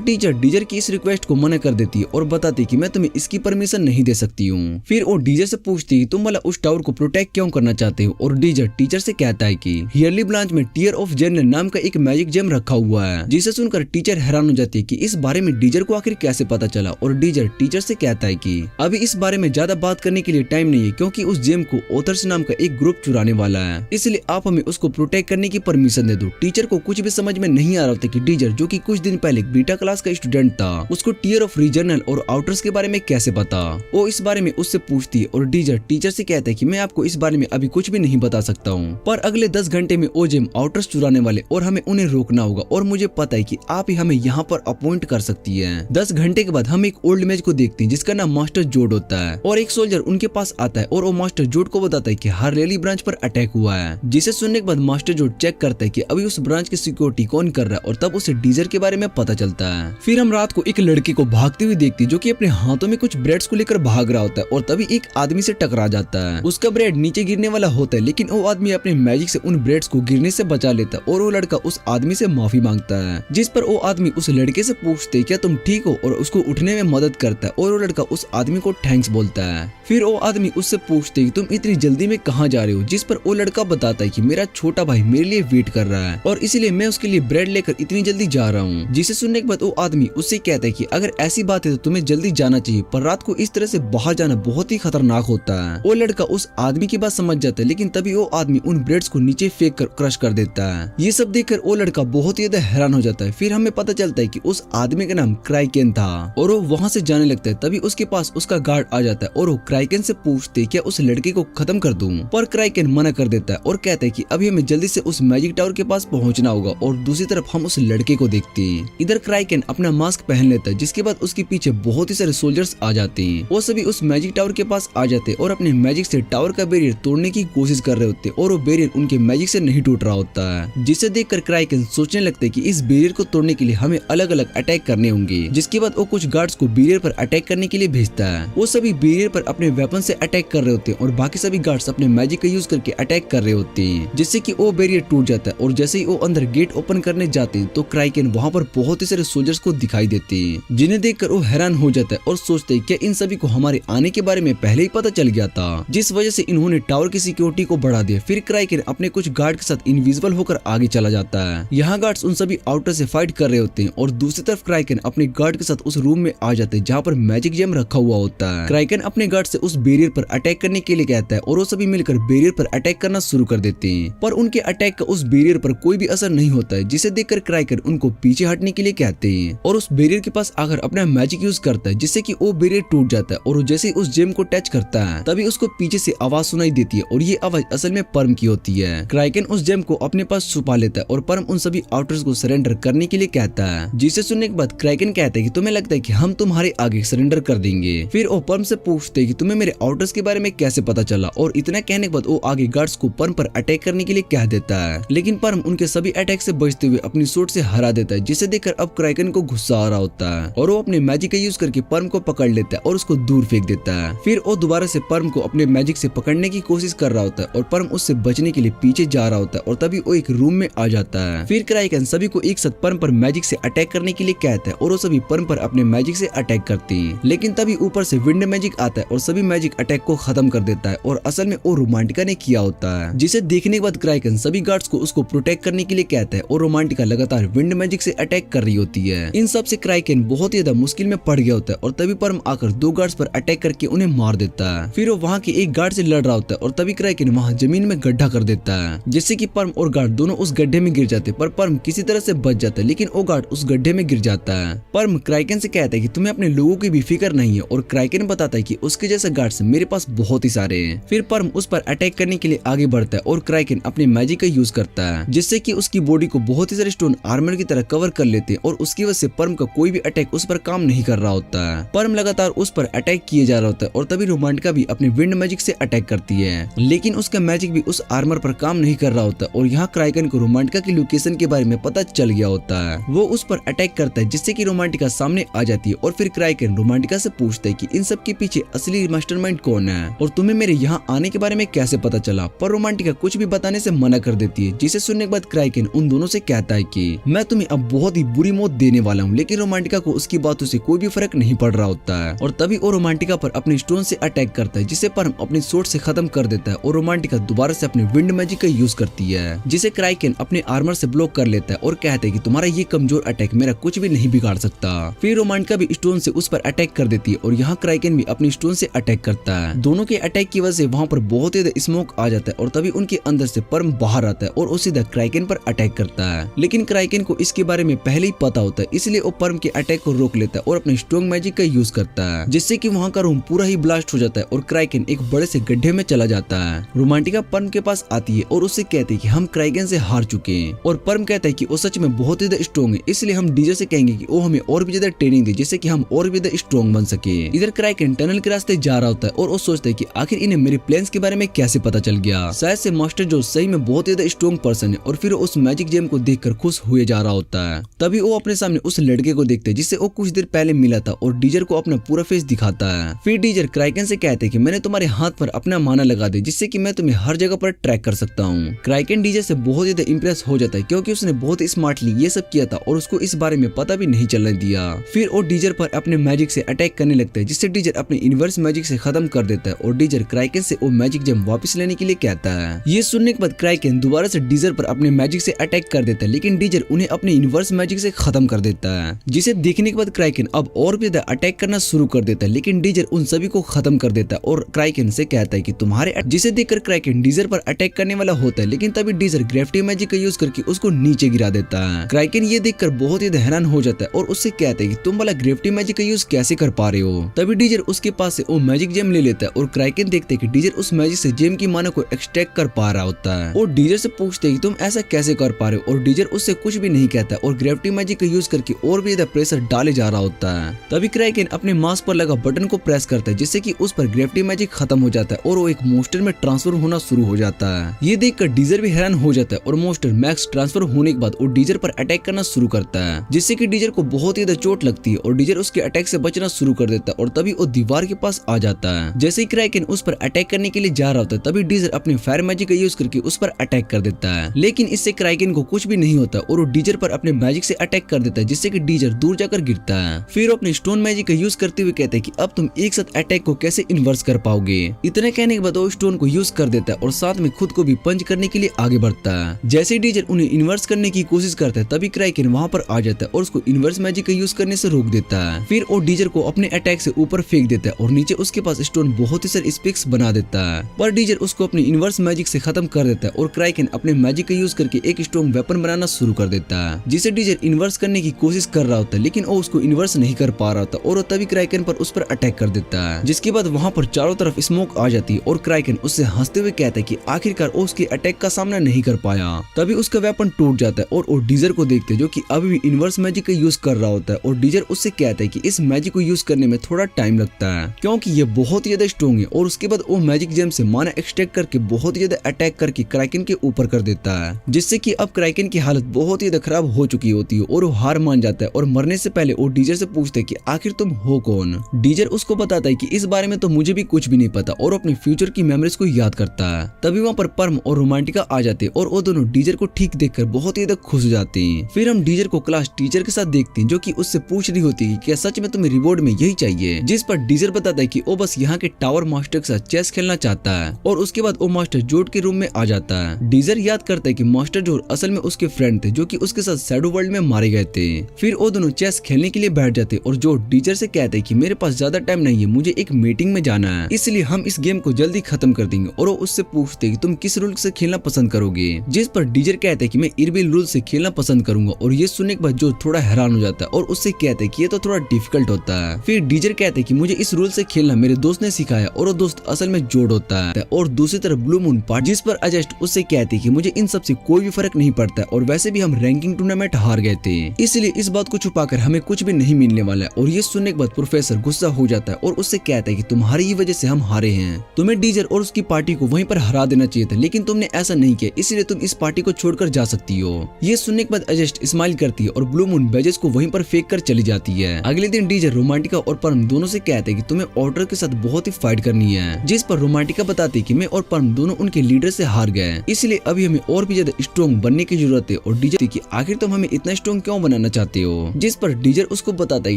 टीचर डीजर की इस रिक्वेस्ट को मना कर देती है और बताती कि मैं तुम्हें इसकी परमिशन नहीं दे सकती हूँ। फिर वो डीजर से पूछती है तुम वाला उस टावर को प्रोटेक्ट क्यों करना चाहते हो और डीजर टीचर से कहता है कि हियरली ब्रांच में टीयर ऑफ जनरल नाम का एक मैजिक जेम रखा हुआ है, जिसे सुनकर टीचर हैरान हो जाती है कि इस बारे में डीजर को आखिर कैसे पता चला। और डीजर टीचर से कहता है कि अभी इस बारे में ज्यादा बात करने के लिए टाइम नहीं है, क्योंकि उस जेम को ऑथर्स नाम का एक ग्रुप चुराने वाला है, इसलिए आप हमें उसको प्रोटेक्ट करने की परमिशन दे दो। टीचर को कुछ भी समझ में नहीं आ रहा था कि डीजर, जो कि कुछ दिन पहले बीटा क्लास का स्टूडेंट था, उसको टीयर ऑफ रीजनल और आउटर्स के बारे में कैसे पता। वो इस बारे में उससे पूछती है और डीजर टीचर से कहता है कि मैं आपको इस बारे में अभी कुछ भी नहीं बता सकता हूँ, पर अगले 10 घंटे में वो जेम आउटर्स चुराने वाले और हमें उन्हें रोकना होगा और मुझे पता है कि आप ही हमें यहाँ पर अपॉइंट कर सकती है। 10 घंटे के बाद हम एक ओल्ड मैच को देखते हैं जिसका नाम मास्टर जोड होता है और एक सोल्जर उनके पास आता है और वो मास्टर जोड को बताता है कि हार्लेली ब्रांच पर अटैक हुआ है, जिसे सुनने के बाद मास्टर जोड चेक करता है कि अभी उस ब्रांच की सिक्योरिटी कौन कर रहा है और तब उसे डीजर के बारे में पता चलता है। फिर हम रात को एक लड़के को भागते हुए देखते हैं, जो कि अपने हाथों में कुछ ब्रेड्स को लेकर भाग रहा होता है और तभी एक आदमी से टकरा जाता है। उसका ब्रेड नीचे गिरने वाला होता है, लेकिन वो आदमी अपने मैजिक से उन ब्रेड्स को गिरने से बचा लेता है और वो लड़का उस आदमी से माफी मांगता है, जिस पर वो आदमी उस लड़के से पूछते क्या तुम ठीक हो और उसको उठने में मदद करता है और वो लड़का उस आदमी को थैंक्स बोलता है। फिर वो आदमी उससे पूछते कि तुम इतनी जल्दी में कहाँ जा रहे हो, जिस पर वो लड़का बताता है कि मेरा छोटा भाई मेरे लिए वेट कर रहा है और इसीलिए मैं उसके लिए ब्रेड लेकर इतनी जल्दी जा रहा हूँ। जिसे सुनने के बाद वो आदमी उससे कहता है कि अगर ऐसी बात है तो तुम्हें जल्दी जाना चाहिए, पर रात को इस तरह से बाहर जाना बहुत ही खतरनाक होता है। वो लड़का उस आदमी की बात समझ जाता है, लेकिन तभी वो आदमी उन ब्रेड्स को नीचे फेंक कर क्रश कर देता है। ये सब देखकर वो लड़का बहुत ही ज्यादा हैरान हो जाता है। फिर हमें पता चलता है कि उस आदमी का नाम क्राइकेन था और वो वहाँ से जाने लगता है। तभी उसके पास उसका गार्ड आ जाता है और वो क्राइकेन से पूछते क्या उस लड़के को खत्म कर दूं, पर क्राइकेन मना कर देता है और कहता है कि अभी हमें जल्दी से उस मैजिक टावर के पास पहुंचना होगा। और दूसरी तरफ हम उस लड़के को देखते हैं। इधर क्राइकेन अपना मास्क पहन लेता है, जिसके बाद उसके पीछे बहुत ही सारे सोल्जर्स आ जाते हैं। वो सभी उस मैजिक टावर के पास आ जाते हैं और अपने मैजिक से टावर का बैरियर तोड़ने की कोशिश कर रहे होते हैं और वो बैरियर उनके मैजिक से नहीं टूट रहा होता है, जिसे देखकर क्राइकेन सोचने लगते हैं कि इस बैरियर को तोड़ने के लिए हमें अलग अलग अटैक करने होंगे। जिसके बाद वो कुछ गार्ड्स को बैरियर पर अटैक करने के लिए भेजता है। वो सभी बैरियर पर अपने वेपन से अटैक कर रहे होते हैं और बाकी सभी गार्ड्स अपने मैजिक का यूज करके अटैक कर रहे होते हैं, जिससे कि वो बैरियर टूट जाता है। और जैसे ही वो अंदर गेट ओपन करने जाते हैं तो क्राइकेन वहाँ पर बहुत ही सारे सोल्जर्स को दिखाई देते हैं, जिन्हें देखकर वो हैरान हो जाता है और सोचते हैं क्या इन सभी को हमारे आने के बारे में पहले ही पता चल गया था, जिस वजह से इन्होंने टावर की सिक्योरिटी को बढ़ा दिया। फिर क्राइकेन अपने कुछ गार्ड के साथ इनविजिबल होकर आगे चला जाता है। यहाँ गार्ड्स उन सभी आउटर से फाइट कर रहे होते हैं और दूसरी तरफ क्राइकन अपने गार्ड के साथ उस रूम में आ जाते हैं जहाँ पर मैजिक जेम रखा हुआ होता है। क्राइकन अपने गार्ड से उस बैरियर पर अटैक करने के लिए कहता है और वो सभी मिलकर बैरियर पर अटैक करना शुरू कर देते हैं, पर उनके अटैक का उस बैरियर पर कोई भी असर नहीं होता है, जिसे देखकर क्राइकन उनको पीछे हटने के लिए कहते हैं और उस बैरियर के पास आकर अपना मैजिक यूज करता है, जिससे कि वो बैरियर टूट जाता है और वो जैसे ही उस जेम को टच करता है तभी उसको पीछे से आवाज सुनाई देती है और ये आवाज असल में परम की होती है। क्राइकन उस जेम को अपने पास छुपा लेता है और परम उन सभी आउटर्स को सरेंडर करने के लिए कहता है, जिसे सुनने के बाद क्राइकन कहता है कि तुम्हें लगता है कि हम तुम्हारे आगे सरेंडर कर देंगे। फिर वो परम से पूछते हैं कि तुम्हें मेरे आउटर्स के बारे में कैसे पता चला, और इतना कहने के बाद वो आगे गार्ड्स को परम पर अटैक करने के लिए कह देता है, लेकिन परम उनके सभी अटैक से बचते हुए अपनी सूट से हरा देता है, जिसे देखकर अब क्राइकन को गुस्सा आ रहा होता है और वो अपने मैजिक का यूज करके परम को पकड़ लेता है और उसको दूर फेंक देता है। फिर वो दोबारा से परम को अपने मैजिक से पकड़ने की कोशिश कर रहा होता है और परम उससे बचने के लिए पीछे जा रहा होता है और तभी वो एक रूम में आ जाता है। फिर क्राइकन सभी को एक साथ परम पर मैजिक से अटैक करने के लिए कहता है और वो सभी परम पर अपने मैजिक से अटैक करते हैं, लेकिन तभी ऊपर से विंड मैजिक आता है और सभी मैजिक अटैक को खत्म कर देता है और असल में वो रोमांटिका ने किया होता है, जिसे देखने के बाद क्राइकन सभी गार्ड्स को उसको प्रोटेक्ट करने के लिए कहता है और रोमांटिका लगातार विंड मैजिक से अटैक कर रही होती है। इन सब से क्राइकन बहुत ही ज्यादा मुश्किल में पड़ गया होता है और तभी परम आकर दो गार्ड्स पर अटैक करके उन्हें मार देता है। फिर वो वहाँ के एक गार्ड से लड़ रहा होता है और तभी क्राइकन वहाँ जमीन में गड्ढा कर देता है, जिससे कि परम और गार्ड दोनों उस गड्ढे में गिर जाते हैं, पर परम किसी तरह से बच जाता है, लेकिन वो गार्ड उस गड्ढे में गिर जाता है। परम क्राइकन से कहता है कि तुम्हें अपने लोगों की भी फिक्र नहीं है और क्राइकन बताता है कि उसके जैसे गार्ड्स मेरे पास बहुत ही सारे हैं। फिर परम उस पर अटैक करने के लिए आगे बढ़ता है और क्राइकन अपने मैजिक का यूज करता है, जिससे कि उसकी बॉडी को बहुत ही सारे स्टोन आर्मर की तरह कवर कर लेते हैं और उसकी वजह से परम का कोई भी अटैक उस पर काम नहीं कर रहा होता है। परम लगातार उस पर अटैक किए जा रहा होता है और तभी रोमांटिका भी अपने विंड मैजिक से अटैक करती है, लेकिन उसका मैजिक भी उस आर्मर पर काम नहीं कर रहा होता और यहाँ क्राइकन को रोमांटिका की लोकेशन के बारे में पता चल गया होता है। वो उस पर अटैक करता है, जिससे कि रोमांटिका सामने आ जाती है और फिर क्राइकन रोमांटिका से पूछता है कि इन सब के पीछे असली मास्टरमाइंड कौन है और तुम्हें मेरे यहाँ आने के बारे में कैसे पता चला, पर रोमांटिका कुछ भी बताने से मना कर देती है, जिसे सुनने के बाद क्राइकन उन दोनों से कहता है कि मैं तुम्हें अब बहुत ही बुरी मौत देने वाला हूँ, लेकिन रोमांटिका को उसकी बातों से कोई भी फर्क नहीं पड़ रहा होता है और तभी वो रोमांटिका पर अपने स्टोन से अटैक करता है, जिसे परम अपनी सोर्ड से खत्म कर देता है और रोमांटिका दोबारा से अपने विंड मैजिक का यूज करती है, जिसे क्राइकन अपने आर्मर से ब्लॉक कर लेता है और कहता है कि तुम्हारा ये कमजोर अटैक मेरा कुछ भी नहीं बिगाड़ सकता। फिर रोमांटिका भी स्टोन से उस पर अटैक कर देती है और यहाँ क्राइकन भी अपनी स्टोन से अटैक करता है। दोनों के अटैक की वजह से वहाँ पर बहुत ही स्मोक आ जाता है और तभी उनके अंदर से परम बाहर आता है और वो सीधा क्राइकन पर अटैक करता है, लेकिन क्राइकन को इसके बारे में पहले ही पता होता है, इसलिए वो परम के अटैक को रोक लेता है और अपने स्ट्रॉन्ग मैजिक का यूज करता है, जिससे कि वहाँ का रूम पूरा ही ब्लास्ट हो जाता है और क्राइकन एक बड़े से गड्ढे में चला जाता है। रोमांटिका परम के पास आती है और उससे कहती है कि हम क्राइकन से हार चुके हैं और परम कहता है कि वो सच में बहुत ही स्ट्रॉन्ग है, इसलिए हम डीजे से कहेंगे कि वो हमें और भी ज्यादा ट्रेनिंग दे, जिससे कि हम और भी ज्यादा स्ट्रॉन्ग बन सके। इधर क्राइकन टनल के रास्ते जा रहा होता है और वो सोचता है कि आखिर इन्हें मेरे प्लान्स के बारे में कैसे पता चल गया, शायद से मास्टर जो सही में बहुत ही ज्यादा स्ट्रॉन्ग पर्सन है, और फिर उस मैजिक जेम को देखकर खुश हुए जा रहा होता है। तभी वो अपने सामने उस लड़के को देखते हैं जिससे वो कुछ देर पहले मिला था और डीजर को अपना पूरा फेस दिखाता है। फिर डीजर क्राइकन से कहते हैं कि मैंने तुम्हारे हाथ पर अपना माना लगा दे, जिससे कि मैं तुम्हें हर जगह पर ट्रैक कर सकता हूँ। क्राइकन डीजर से बहुत ज्यादा इंप्रेस हो जाता है क्योंकि उसने बहुत स्मार्टली ये सब किया था और उसको इस बारे में पता भी नहीं चलने दिया। फिर वो डीजर पर अपने मैजिक से अटैक करने लगता है, जिससे डीजर अपने इनवर्स मैजिक से खत्म कर देता है और डीजर क्राइकन से वो मैजिक जेम वापस लेने के लिए कहता है। ये सुनने के बाद क्राइकन दोबारा से डीजर पर अपने मैजिक से अटैक कर देता है, लेकिन डीजर उन्हें अपने इनवर्स मैजिक से खत्म कर देता है, जिसे देखने के बाद क्राइकन अब और भी ज्यादा अटैक करना शुरू कर देता है, लेकिन डीजर उन सभी को खत्म कर देता है और क्राइकन से कहता है कि तुम्हारे, जिसे देखकर क्राइकन डीजर पर अटैक करने वाला होता है, लेकिन तभी डीजर ग्रेविटी मैजिक का यूज करके उसको नीचे गिरा देता है। क्राइकन ये देखकर बहुत ही हैरान हो जाता है और उससे कहता है कि तुम वाला ग्रेविटी मैजिक का यूज कैसे कर पा रहे हो। तभी डीजर उसके पास से वो मैजिक जेम ले लेता है और क्राइकन देखते है कि डीजर उस मैजिक से जेम की माना को एक्सट्रैक्ट कर पा रहा होता है और डीजर से पूछते है कि तुम ऐसा कैसे कर पा रहे हो, और डीजर उससे कुछ भी नहीं कहता और ग्रेविटी मैजिक का यूज करके और भी ज्यादा प्रेशर डाले जा रहा होता है। तभी क्राइकन अपने मास्क पर लगा बटन को प्रेस करता है, जिससे कि उस पर ग्रेविटी मैजिक खत्म हो जाता है और वो एक मोस्टर में ट्रांसफर होना शुरू हो जाता है। ये देखकर डीजर भी हैरान हो जाता है और मोस्टर मैक्स ट्रांसफर होने के बाद वो डीजर पर अटैक करना शुरू करता है, जिससे कि डीजर को बहुत ही ज्यादा चोट लगती है और डीजर उसके अटैक से बचना शुरू कर देता है और तभी वो दीवार के पास आ जाता है। जैसे ही क्राइकन उस पर अटैक करने के लिए जा रहा होता है, तभी डीजर अपने फायर मैजिक का यूज करके उस पर अटैक कर देता है, लेकिन इससे क्राइकन को कुछ भी नहीं होता और वो डीजर पर अपने मैजिक से अटैक कर देता है, जिससे कि डीजर दूर जाकर गिरता है। फिर वो अपने स्टोन मैजिक का यूज करते हुए कहते हैं कि अब तुम एक साथ अटैक को कैसे इन्वर्स कर पाओगे। इतने कहने के बाद वो स्टोन को यूज कर देता है और साथ में खुद को भी पंच करने के लिए आगे बढ़ता है, जैसे ही डीजर उन्हें इन्वर्स करने की कोशिश करता है तभी क्राइकेन वहाँ पर आ जाता है और उसको इन्वर्स मैजिक का यूज करने से रोक देता है। फिर वो डीजर को अपने अटैक से ऊपर फेंक देता है और नीचे उसके पास स्टोन बहुत ही सारे स्पिक्स बना देता है, पर डीजर उसको अपनी इन्वर्स मैजिक से खत्म कर देता है और क्राइकेन अपने मैजिक का यूज करके एक स्ट्रॉन्ग वेपन बनाना शुरू कर देता है जिसे डीजर इन्वर्स करने की कोशिश कर रहा होता है, लेकिन वो उसको इन्वर्स नहीं कर पा रहा था और वो तभी क्राइकेन पर उस पर अटैक कर देता है, जिसके बाद वहाँ पर चारों तरफ स्मोक आ जाती है और क्राइकेन उससे हंसते हुए कहता है कि आखिरकार वो उसके अटैक का सामना नहीं कर पाया। तभी उसका वेपन टूट जाता है और वो डीजर को देखते हैं जो कि अभी भी इन्वर्स मैजिक का यूज कर रहा होता है और डीजर उससे कहता है कि इस मैजिक को यूज करने में थोड़ा टाइम लगता है क्योंकि ये बहुत ही ज्यादा स्ट्रॉन्ग है, और उसके बाद वो मैजिक जेम से माना एक्सट्रैक्ट करके बहुत ही ज्यादा अटैक करके क्राइकेन के ऊपर कर देता है, जिससे कि अब क्राइकेन की हालत बहुत ही ज्यादा खराब हो चुकी होती है और वो हार मान जाता है और मरने से पहले वो डीजर से पूछता है कि आखिर तुम हो कौन। डीजर उसको बताता है कि इस बारे में तो मुझे भी कुछ भी नहीं पता और अपने फ्यूचर की मेमोरीज को याद करता है। तभी वहाँ पर परम और रोमांटिका आ जाते हैं और वो दोनों डीजर को ठीक देखकर बहुत ही ज्यादा खुश हो जाते हैं। फिर हम डीजर को क्लास टीचर के साथ देखते हैं जो कि उससे पूछ रही होती है कि क्या सच में तुम्हें रिवॉर्ड में यही चाहिए, जिस पर डीजर बताता है कि वो बस यहाँ के टावर मास्टर के साथ चेस खेलना चाहता है और उसके बाद वो मास्टर जोड के रूम में आ जाता है। डीजर याद करता है कि मास्टर जोड असल में उसके फ्रेंड थे जो कि उसके साथ शैडो वर्ल्ड में मारे गए थे। फिर वो दोनों चेस खेलने के लिए बैठ जाते और जोड डीजर से कहते हैं कि मेरे पास ज्यादा टाइम नहीं है, मुझे एक मीटिंग में जाना है, इसलिए हम इस गेम को जल्दी खत्म कर देंगे। और वो उससे पूछते हैं कि तुम किस रूल से खेलना पसंद करोगे, जिस पर डीजर कहते हैं कि मैं इरबिल रूल से खेलना पसंद करूंगा। और ये सुनने के बाद जो थोड़ा हैरान हो जाता है और उससे कहते हैं कि ये तो थोड़ा डिफिकल्ट होता है। फिर डीजर कहते हैं कि मुझे इस रूल से खेलना मेरे दोस्त ने सिखाया और वो दोस्त असल में जोड होता है। और दूसरी तरफ ब्लू मून पार्ट, जिस पर अजस्ट उससे कहते हैं कि मुझे इन सब से कोई भी फर्क नहीं पड़ता और वैसे भी हम रैंकिंग टूर्नामेंट हार गए थे, इसलिए इस बात को छुपाकर हमें कुछ भी नहीं मिलने वाला है। और ये सुनने के बाद प्रोफेसर गुस्सा हो जाता है और उससे कहता है कि तुम्हारी ही वजह से हम हारे हैं, तुम्हें डीजर और उसकी पार्टी को वहीं पर हरा देना चाहिए था, लेकिन तुमने ऐसा नहीं किया, इसलिए तुम इस पार्टी को छोड़कर जा सकती हो। ये सुनने के बाद अजस्ट स्माइल करती है और ब्लू मून बेजेस को वहीं पर फेंक कर चली जाती है। अगले दिन डीजर रोमांटिका और परम दोनों से कहते हैं कि तुम्हें ऑर्डर के साथ बहुत ही फाइट करनी है, जिस पर रोमांटिका बताती है कि मैं और परम दोनों उनके लीडर से हार गए, इसलिए अभी हमें और भी ज्यादा स्ट्रॉन्ग बनने की जरूरत है। और डीजर कि आखिर तुम हमें इतना स्ट्रॉन्ग क्यों बनाना चाहते हो, जिस पर डीजर उसको बताता है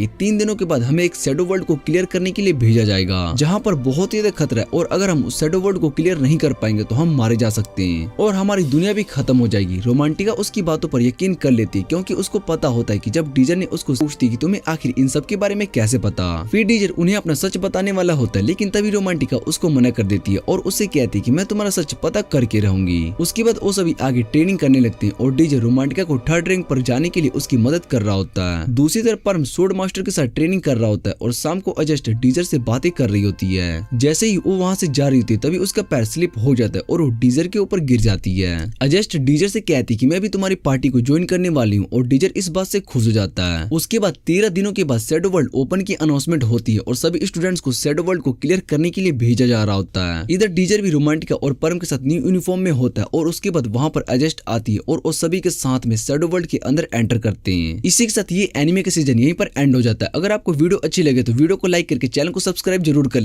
कि 3 दिनों के बाद हमें एक शैडो वर्ल्ड को क्लियर करने के लिए भेजा जाएगा, जहाँ पर बहुत ही ज्यादा खतरा है और अगर हम उस शैडो वर्ल्ड को क्लियर नहीं कर पाएंगे तो हम मारे जा सकते हैं और हमारी दुनिया भी खत्म हो जाएगी। रोमांटिका उसकी बातों पर यकीन कर लेती है क्योंकि उसको पता होता है कि जब डीजर ने उसको पूछती कि तुम्हें आखिर इन सब के बारे में कैसे पता, फिर डीजर उन्हें अपना सच बताने वाला होता है, लेकिन तभी रोमांटिका उसको मना कर देती है और उससे कहती है कि मैं तुम्हारा सच पता करके रहूंगी। उसके बाद वो सभी आगे ट्रेनिंग करने लगते हैं और डीजर रोमांटिका को 3rd रैंक पर जाने के लिए उसकी मदद कर रहा होता है। दूसरी तरफ परम सोर्ड मास्टर के साथ ट्रेनिंग कर रहा होता है और शाम को अजस्ट डीजर से बातें कर रही होती है। जैसे ही वो वहाँ से जा रही होती है तभी उसका पैर स्लिप हो जाता है और वो डीजर के ऊपर गिर जाती है। अजस्ट डीजर से कहती कि मैं भी तुम्हारी पार्टी को ज्वाइन करने वाली हूँ और डीजर इस बात से खुश हो जाता है। उसके बाद 13 दिनों के बाद शैडो वर्ल्ड ओपन की अनाउंसमेंट होती है और सभी स्टूडेंट्स को शैडो वर्ल्ड को क्लियर करने के लिए भेजा जा रहा होता है। इधर डीजर भी रोमांटिका और परम के साथ न्यू यूनिफॉर्म में होता है और उसके बाद वहाँ पर अजस्ट आती है और वो सभी के साथ में शैडो वर्ल्ड के अंदर एंटर करते हैं। इसी के साथ ये एनिमे का सीजन यहीं पर एंड हो जाता है। अगर आपको वीडियो अच्छी लगे तो वीडियो को लाइक करके चैनल को सब्सक्राइब जरूर कर